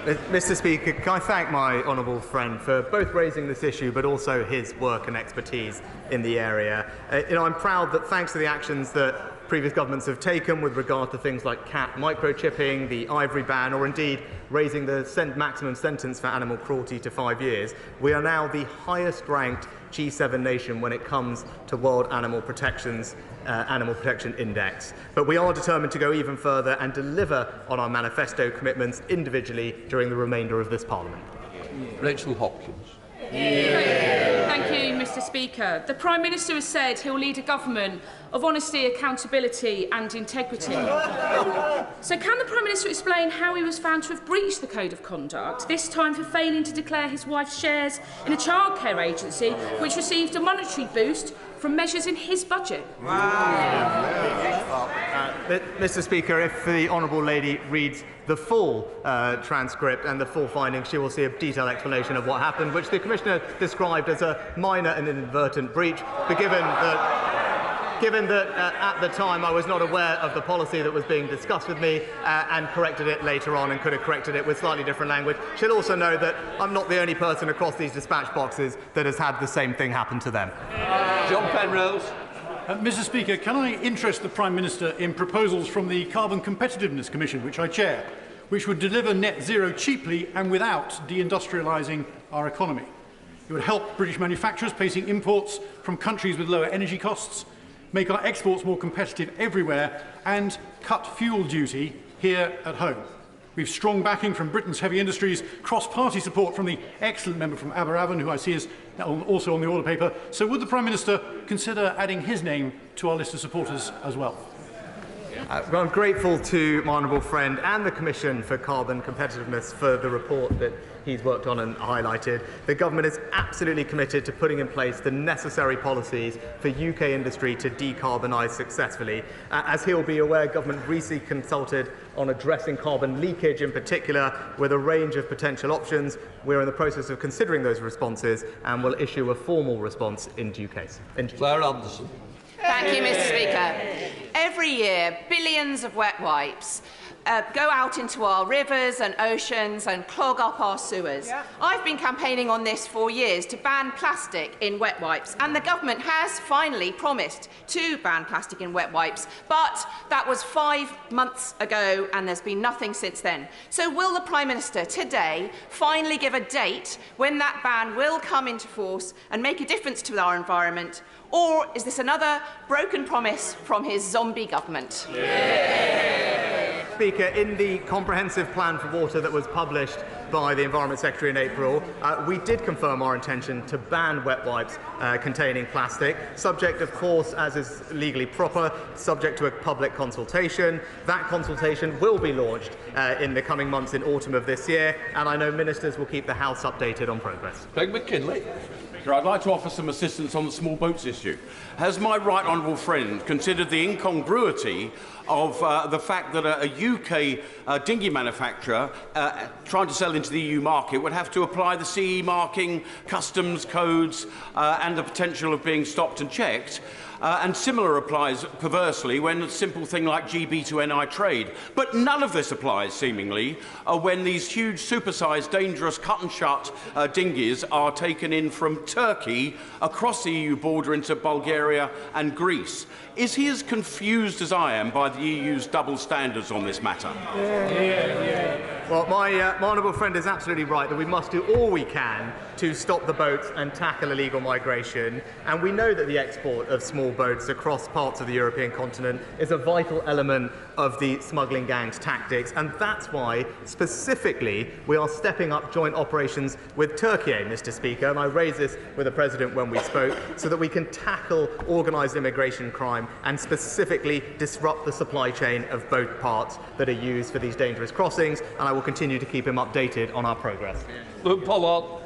Mr. Speaker, can I thank my honourable friend for both raising this issue but also his work and expertise in the area. I'm proud that thanks to the actions that previous governments have taken with regard to things like cat microchipping, the ivory ban, or indeed raising the maximum sentence for animal cruelty to 5 years, we are now the highest-ranked G7 nation when it comes to World Animal Protection Index. But we are determined to go even further and deliver on our manifesto commitments individually during the remainder of this Parliament. Rachel Hopkins. Thank you, Mr. Speaker. The Prime Minister has said he'll lead a government of honesty, accountability and integrity. So can the Prime Minister explain how he was found to have breached the Code of Conduct, this time for failing to declare his wife's shares in a childcare agency which received a monetary boost from measures in his budget? Mr. Speaker, if the Honourable Lady reads the full transcript and the full findings, she will see a detailed explanation of what happened, which the Commissioner described as a minor and inadvertent breach. But given that at the time I was not aware of the policy that was being discussed with me and corrected it later on and could have corrected it with slightly different language, she'll also know that I'm not the only person across these dispatch boxes that has had the same thing happen to them. John Penrose. Mr. Speaker, can I interest the Prime Minister in proposals from the Carbon Competitiveness Commission, which I chair, which would deliver net zero cheaply and without deindustrialising our economy? It would help British manufacturers placing imports from countries with lower energy costs, make our exports more competitive everywhere and cut fuel duty here at home. We have strong backing from Britain's heavy industries, cross-party support from the excellent member from Aberavon, who I see is also on the order paper. So would the Prime Minister consider adding his name to our list of supporters as well? I'm grateful to my honourable friend and the Commission for Carbon Competitiveness for the report that he's worked on and highlighted. The government is absolutely committed to putting in place the necessary policies for UK industry to decarbonise successfully. As he'll be aware, government recently consulted on addressing carbon leakage in particular with a range of potential options. We're in the process of considering those responses and will issue a formal response in due case. Claire Anderson. Thank you, Mr. Speaker. Every year, billions of wet wipes go out into our rivers and oceans and clog up our sewers. Yeah. I've been campaigning on this for years to ban plastic in wet wipes, and the government has finally promised to ban plastic in wet wipes, but that was 5 months ago and there's been nothing since then. So will the Prime Minister today finally give a date when that ban will come into force and make a difference to our environment? Or is this another broken promise from his zombie government? Speaker, in the comprehensive plan for water that was published by the Environment Secretary in April, we did confirm our intention to ban wet wipes containing plastic, subject, of course, as is legally proper, subject to a public consultation. That consultation will be launched in the coming months in autumn of this year, and I know ministers will keep the House updated on progress. Craig McKinley. I'd like to offer some assistance on the small boats issue. Has my right honourable friend considered the incongruity of the fact that a UK dinghy manufacturer trying to sell into the EU market would have to apply the CE marking, customs codes and the potential of being stopped and checked? And similar applies perversely when a simple thing like GB to NI trade. But none of this applies, seemingly, when these huge, supersized, dangerous, cut-and-shut dinghies are taken in from Turkey across the EU border into Bulgaria and Greece. Is he as confused as I am by the EU's double standards on this matter? Well, my honourable friend is absolutely right that we must do all we can to stop the boats and tackle illegal migration. And we know that the export of small boats across parts of the European continent is a vital element of the smuggling gang's tactics. And that's why, specifically, we are stepping up joint operations with Turkey, Mr. Speaker. And I raised this with the President when we spoke, so that we can tackle organised immigration crime and specifically disrupt the supply chain of boat parts that are used for these dangerous crossings. And I will continue to keep him updated on our progress. Luke Pollard.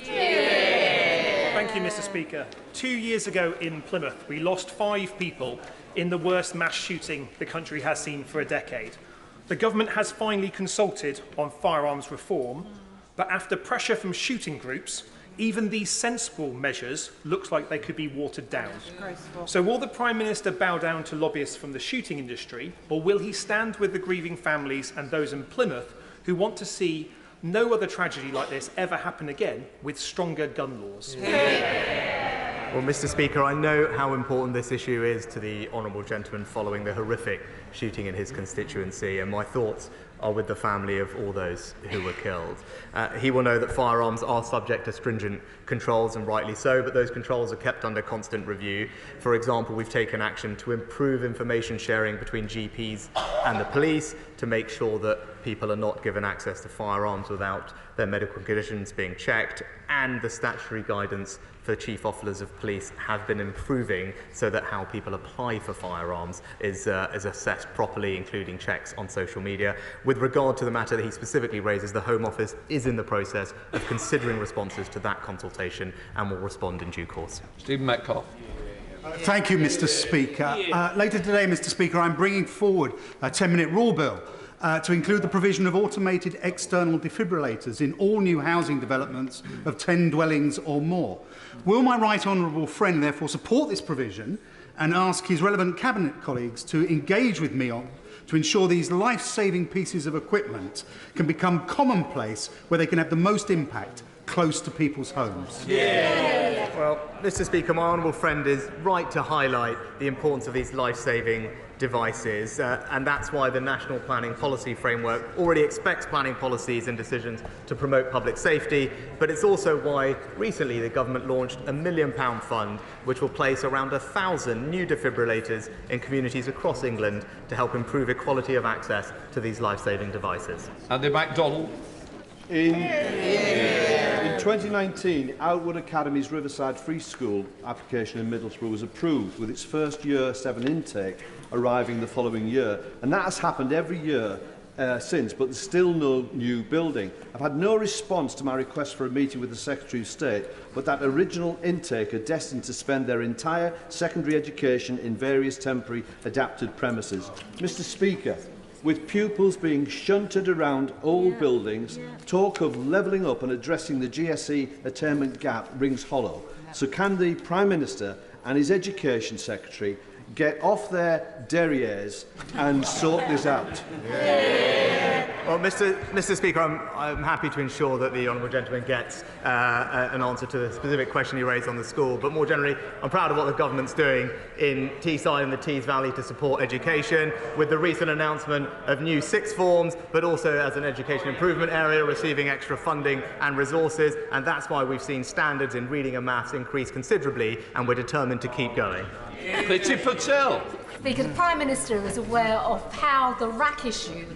Thank you, Mr. Speaker. 2 years ago in Plymouth, we lost 5 people in the worst mass shooting the country has seen for a decade. The government has finally consulted on firearms reform, but after pressure from shooting groups, even these sensible measures looks like they could be watered down. So will the Prime Minister bow down to lobbyists from the shooting industry, or will he stand with the grieving families and those in Plymouth who want to see no other tragedy like this ever happen again with stronger gun laws? Well, Mr. Speaker, I know how important this issue is to the honourable gentleman following the horrific shooting in his constituency, and my thoughts are with the family of all those who were killed. He will know that firearms are subject to stringent controls, and rightly so, but those controls are kept under constant review. For example, we've taken action to improve information sharing between GPs and the police to make sure that people are not given access to firearms without their medical conditions being checked, and the statutory guidance for chief officers of police have been improving so that how people apply for firearms is assessed properly, including checks on social media. With regard to the matter that he specifically raises, the Home Office is in the process of considering responses to that consultation and will respond in due course. Stephen Metcalfe. Thank you, Mr. Speaker. Later today, Mr. Speaker, I'm bringing forward a 10-minute rule bill to include the provision of automated external defibrillators in all new housing developments of 10 dwellings or more. Will my right honourable friend therefore support this provision and ask his relevant cabinet colleagues to engage with me on to ensure these life-saving pieces of equipment can become commonplace where they can have the most impact close to people's homes? Well, Mr. Speaker, my honourable friend is right to highlight the importance of these life-saving devices, and that's why the National Planning Policy Framework already expects planning policies and decisions to promote public safety, but it's also why recently the government launched a £1 million fund which will place around 1,000 new defibrillators in communities across England to help improve equality of access to these life-saving devices. Andy MacDonald. In 2019, Outwood Academy's Riverside Free School application in Middlesbrough was approved, with its first Year 7 intake arriving the following year. And that has happened every year since, but there's still no new building. I've had no response to my request for a meeting with the Secretary of State, but that original intake are destined to spend their entire secondary education in various temporary adapted premises. Mr. Speaker, with pupils being shunted around old buildings, talk of levelling up and addressing the GCSE attainment gap rings hollow. So can the Prime Minister and his Education Secretary get off their derrieres and sort this out? Well, Mr. Speaker, I'm happy to ensure that the honourable gentleman gets an answer to the specific question he raised on the school. But more generally, I'm proud of what the government's doing in Teesside and the Tees Valley to support education, with the recent announcement of new sixth forms, but also as an education improvement area, receiving extra funding and resources. And that's why we've seen standards in reading and maths increase considerably, and we're determined to keep going. Priti Patel. Speaker, the Prime Minister is aware of how the RAC issue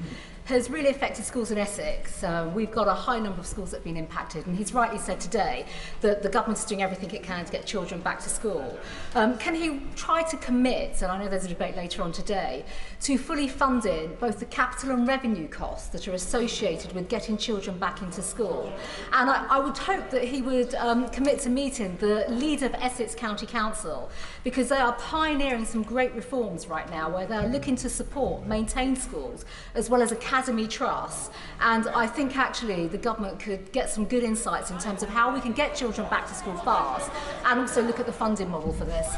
has really affected schools in Essex. We've got a high number of schools that have been impacted, and he's rightly said today that the government's doing everything it can to get children back to school. Can he try to commit, and I know there's a debate later on today, to fully funding both the capital and revenue costs that are associated with getting children back into school? And I would hope that he would commit to meeting the leader of Essex County Council, because they are pioneering some great reforms right now where they're looking to support, maintain schools, as well as academy trusts. And I think actually the government could get some good insights in terms of how we can get children back to school fast, and also look at the funding model for this.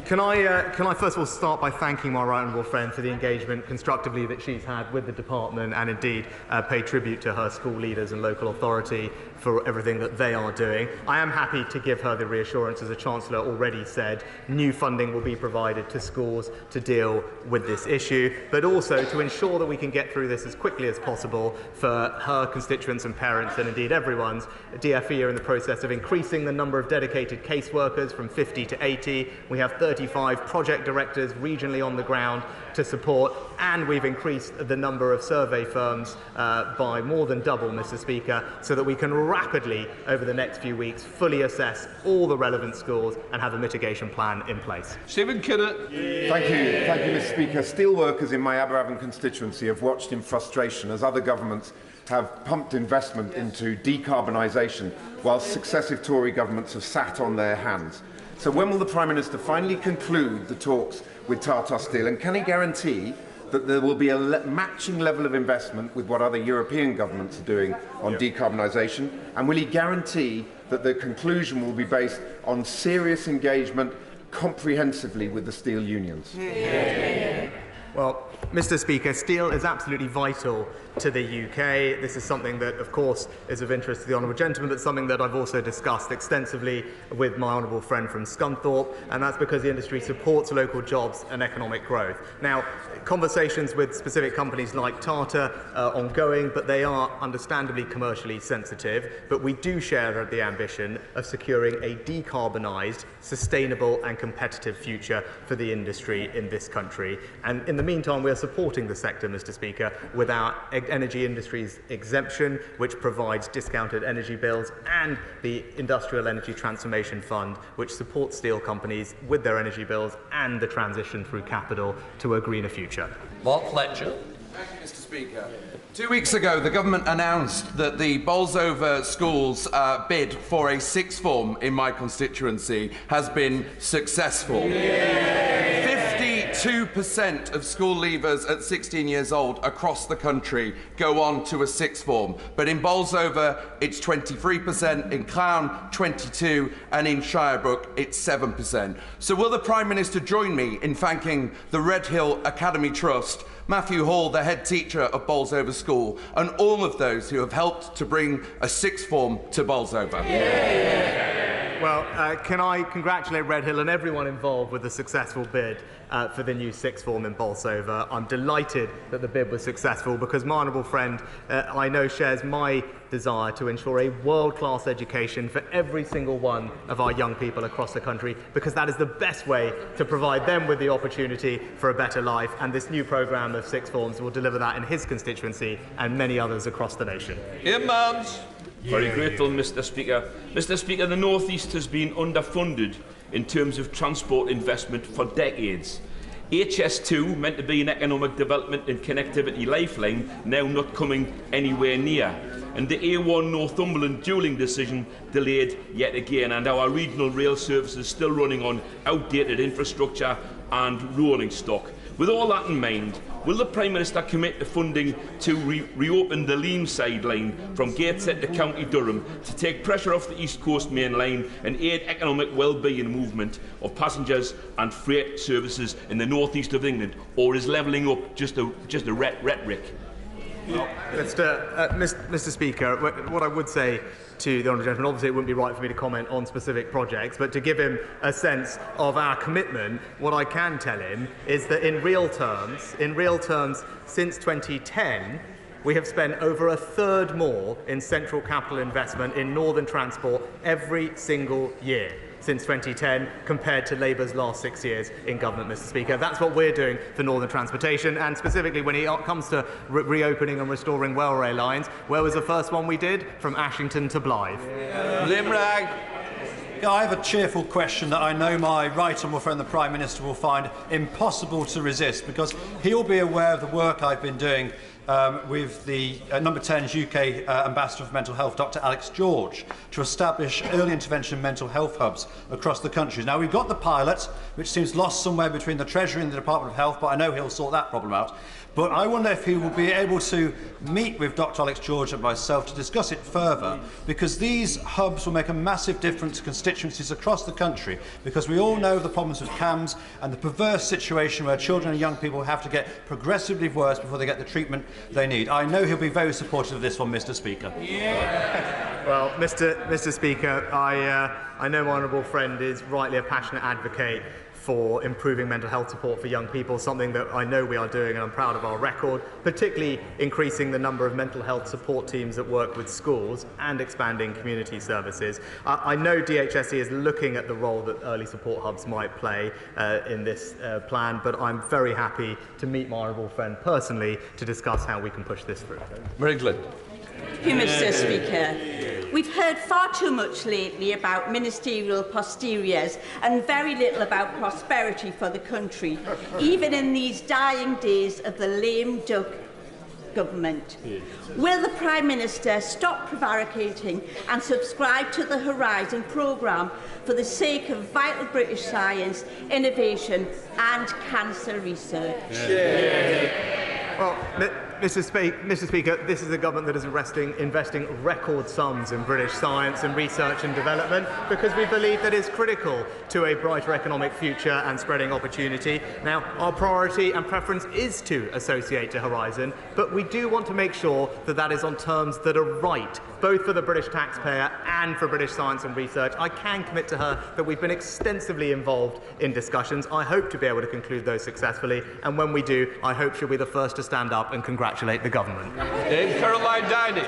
Can I first of all start by thanking my right honourable friend for the engagement constructively that she's had with the department, and indeed pay tribute to her school leaders and local authority for everything that they are doing. I am happy to give her the reassurance, as the Chancellor already said, new funding will be provided to schools to deal with this issue, but also to ensure that we can get through this as quickly as possible for her constituents and parents, and indeed everyone's. DfE are in the process of increasing the number of dedicated caseworkers from 50 to 80. We have 35 project directors regionally on the ground to support, and we've increased the number of survey firms by more than double, Mr. Speaker, so that we can rapidly, over the next few weeks, fully assess all the relevant schools and have a mitigation plan in place. Stephen Kinnock. Thank you, Mr. Speaker. Steelworkers in my Aberavon constituency have watched in frustration as other governments have pumped investment into decarbonisation, while successive Tory governments have sat on their hands. So when will the Prime Minister finally conclude the talks with Tata Steel, and can he guarantee that there will be a matching level of investment with what other European governments are doing on decarbonisation, and will he guarantee that the conclusion will be based on serious engagement comprehensively with the steel unions? Well, Mr. Speaker, steel is absolutely vital to the UK. This is something that, of course, is of interest to the honourable gentleman, but something that I've also discussed extensively with my honourable friend from Scunthorpe, and that's because the industry supports local jobs and economic growth. Now, conversations with specific companies like Tata are ongoing, but they are understandably commercially sensitive. But we do share the ambition of securing a decarbonised, sustainable and competitive future for the industry in this country. And in the meantime, we are supporting the sector, Mr. Speaker, with our energy industries exemption, which provides discounted energy bills, and the Industrial Energy Transformation Fund, which supports steel companies with their energy bills and the transition through capital to a greener future. Mark Fletcher. Thank you, Mr. Speaker. 2 weeks ago, the government announced that the Bolsover School's bid for a sixth form in my constituency has been successful. 52% of school leavers at 16 years old across the country go on to a sixth form. But in Bolsover, it's 23%, in Clown, 22%, and in Shirebrook, it's 7%. So will the Prime Minister join me in thanking the Redhill Academy Trust, Matthew Hall, the head teacher of Bolsover School, and all of those who have helped to bring a sixth form to Bolsover? Well, can I congratulate Redhill and everyone involved with the successful bid for the new sixth form in Bolsover. I'm delighted that the bid was successful because my honourable friend, I know, shares my desire to ensure a world-class education for every single one of our young people across the country, because that is the best way to provide them with the opportunity for a better life, and this new programme of sixth forms will deliver that in his constituency and many others across the nation. Ian Mans. Very grateful, Mr. Speaker. Mr. Speaker, the North East has been underfunded in terms of transport investment for decades. HS2, meant to be an economic development and connectivity lifeline, now not coming anywhere near. And the A1 Northumberland dualling decision delayed yet again, and our regional rail services still running on outdated infrastructure and rolling stock. With all that in mind, will the Prime Minister commit to funding to reopen the Leam sideline from Gateshead to County Durham to take pressure off the East Coast Main Line and aid economic well-being movement of passengers and freight services in the North East of England, or is levelling up just a rhetoric? Well, Mr. Speaker, what I would say to the honourable gentleman, obviously it wouldn't be right for me to comment on specific projects, but to give him a sense of our commitment, what I can tell him is that in real terms, since 2010, we have spent over a third more in central capital investment in northern transport every single year since 2010 compared to Labour's last 6 years in government, Mr. Speaker. That's what we're doing for northern transportation, and specifically when it comes to reopening and restoring railway lines, where was the first one we did? From Ashington to Blythe. Limrag. Yeah, I have a cheerful question that I know my right honourable friend the Prime Minister will find impossible to resist, because he'll be aware of the work I've been doing with the Number 10's UK Ambassador for Mental Health, Dr Alex George, to establish early intervention mental health hubs across the country. Now, we've got the pilot, which seems lost somewhere between the Treasury and the Department of Health, but I know he'll sort that problem out. But I wonder if he will be able to meet with Dr Alex George and myself to discuss it further, because these hubs will make a massive difference to constituencies across the country, because we all know the problems with CAMS and the perverse situation where children and young people have to get progressively worse before they get the treatment they need. I know he'll be very supportive of this one, Mr. Speaker. Well, Mr. Speaker, I know my honourable friend is rightly a passionate advocate for improving mental health support for young people, something that I know we are doing, and I'm proud of our record, particularly increasing the number of mental health support teams that work with schools and expanding community services. I know DHSE is looking at the role that early support hubs might play in this plan, but I'm very happy to meet my honourable friend personally to discuss how we can push this through. England. Thank you, Mr. Speaker. We've heard far too much lately about ministerial posteriors and very little about prosperity for the country, even in these dying days of the lame duck government. Will the Prime Minister stop prevaricating and subscribe to the Horizon programme for the sake of vital British science, innovation and cancer research? Well, Mr. Speaker, this is a government that is investing record sums in British science and research and development because we believe that is critical to a brighter economic future and spreading opportunity. Now, our priority and preference is to associate to Horizon, but we do want to make sure that that is on terms that are right, both for the British taxpayer and for British science and research. I can commit to her that we've been extensively involved in discussions. I hope to be able to conclude those successfully, and when we do, I hope she'll be the first to stand up and congratulate the government. Caroline Downage.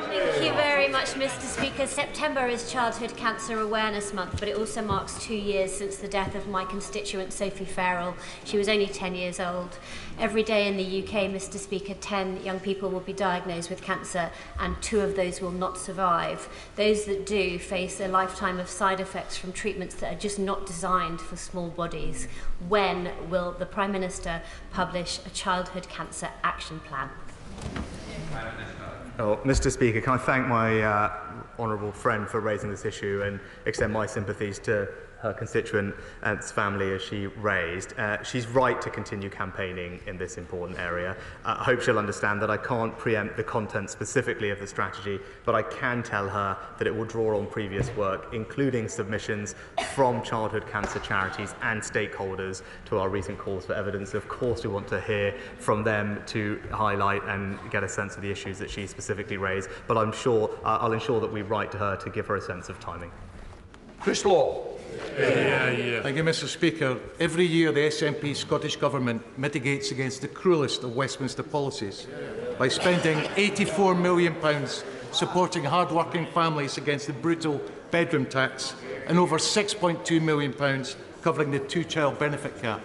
Thank you very much, Mr. Speaker. September is Childhood Cancer Awareness Month, but it also marks 2 years since the death of my constituent Sophie Farrell. She was only 10 years old. Every day in the UK, Mr. Speaker, 10 young people will be diagnosed with cancer, and 2 of those will not survive. Those that do face a lifetime of side effects from treatments that are just not designed for small bodies. When will the Prime Minister publish a childhood cancer action plan? Oh, Mr. Speaker, can I thank my honourable friend for raising this issue and extend my sympathies to her constituent and its family as she raised. She's right to continue campaigning in this important area. I hope she'll understand that I can't preempt the content specifically of the strategy, but I can tell her that it will draw on previous work, including submissions from childhood cancer charities and stakeholders to our recent calls for evidence. Of course, we want to hear from them to highlight and get a sense of the issues that she specifically raised, but I'm sure I'll ensure that we write to her to give her a sense of timing. Chris Law. Thank you, Mr. Speaker. Every year, the SNP Scottish Government mitigates against the cruellest of Westminster policies by spending £84 million supporting hard-working families against the brutal bedroom tax and over £6.2 million covering the 2-child benefit cap.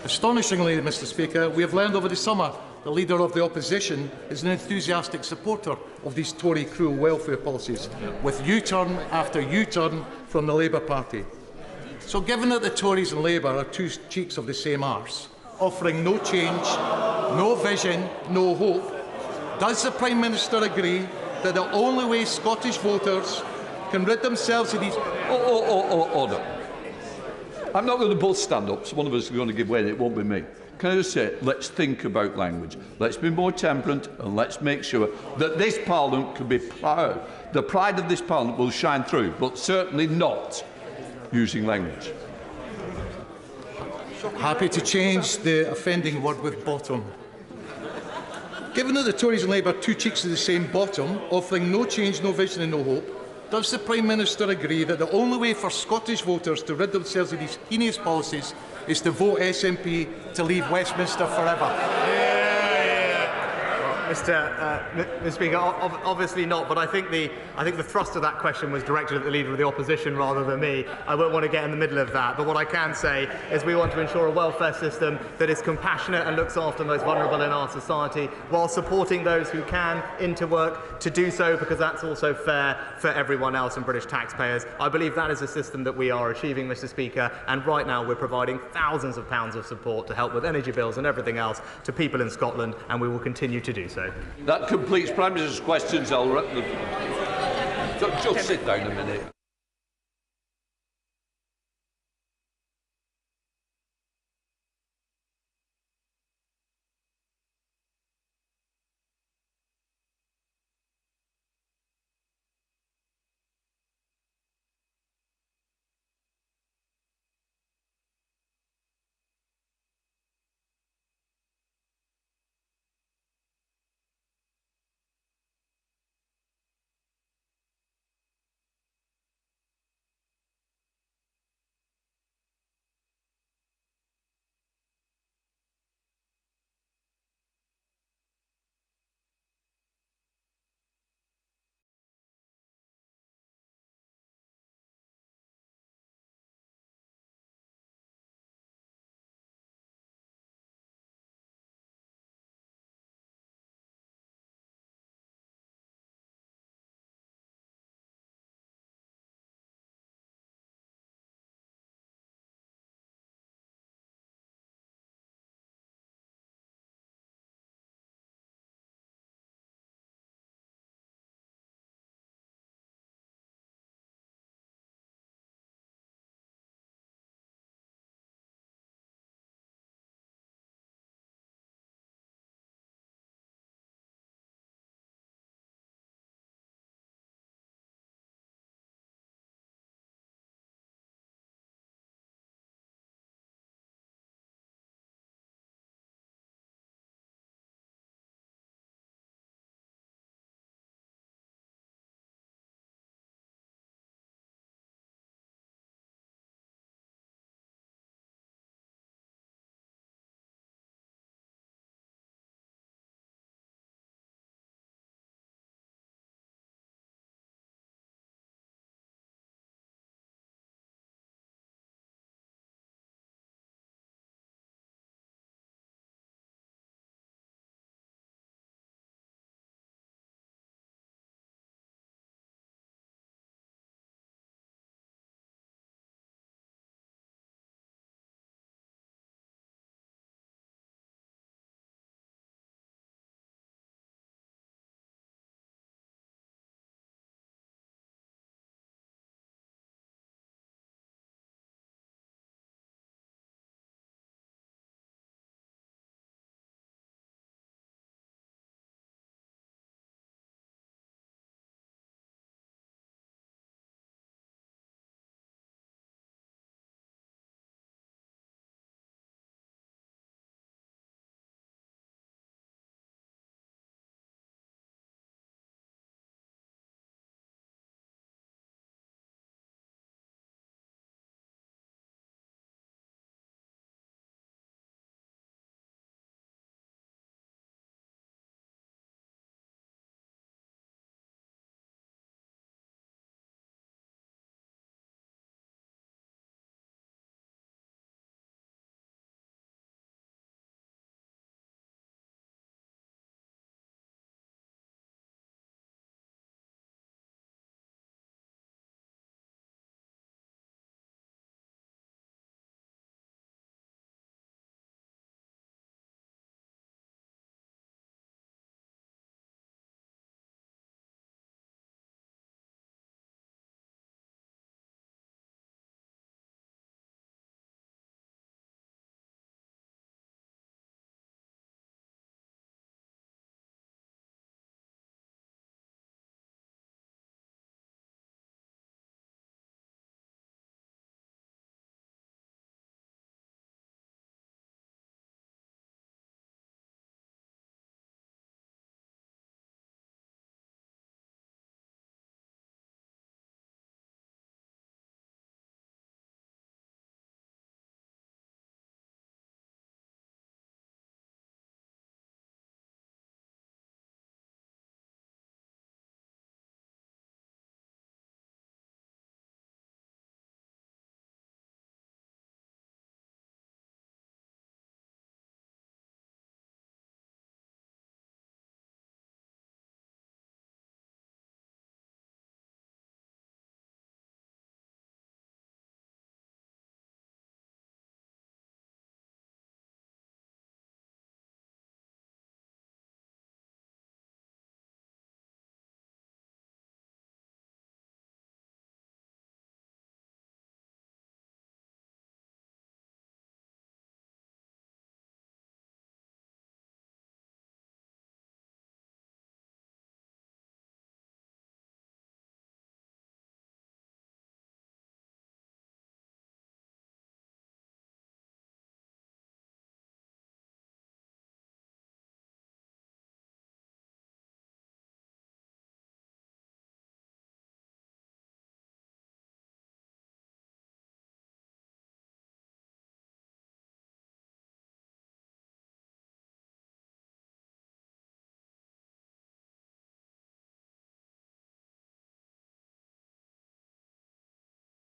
Astonishingly, Mr. Speaker, we have learned over the summer the Leader of the Opposition is an enthusiastic supporter of these Tory cruel welfare policies, with U-turn after U-turn from the Labour Party. So given that the Tories and Labour are 2 cheeks of the same arse, offering no change, no vision, no hope, does the Prime Minister agree that the only way Scottish voters can rid themselves of these... Order. I'm not going to both stand up, so one of us is going to give way and it won't be me. Can I just say, let's think about language. Let's be more temperate and let's make sure that this Parliament can be proud. The pride of this Parliament will shine through, but certainly not using language. Happy to change the offending word with bottom. Given that the Tories and Labour are 2 cheeks of the same bottom, offering no change, no vision and no hope, does the Prime Minister agree that the only way for Scottish voters to rid themselves of these heinous policies is to vote SNP to leave Westminster forever? Mr. Speaker, obviously not, but I think the thrust of that question was directed at the Leader of the Opposition rather than me. I won't want to get in the middle of that, but what I can say is we want to ensure a welfare system that is compassionate and looks after the most vulnerable in our society, while supporting those who can into work to do so, because that's also fair for everyone else and British taxpayers. I believe that is a system that we are achieving, Mr. Speaker, and right now we're providing thousands of pounds of support to help with energy bills and everything else to people in Scotland, and we will continue to do so. That completes Prime Minister's questions. Just sit down a minute.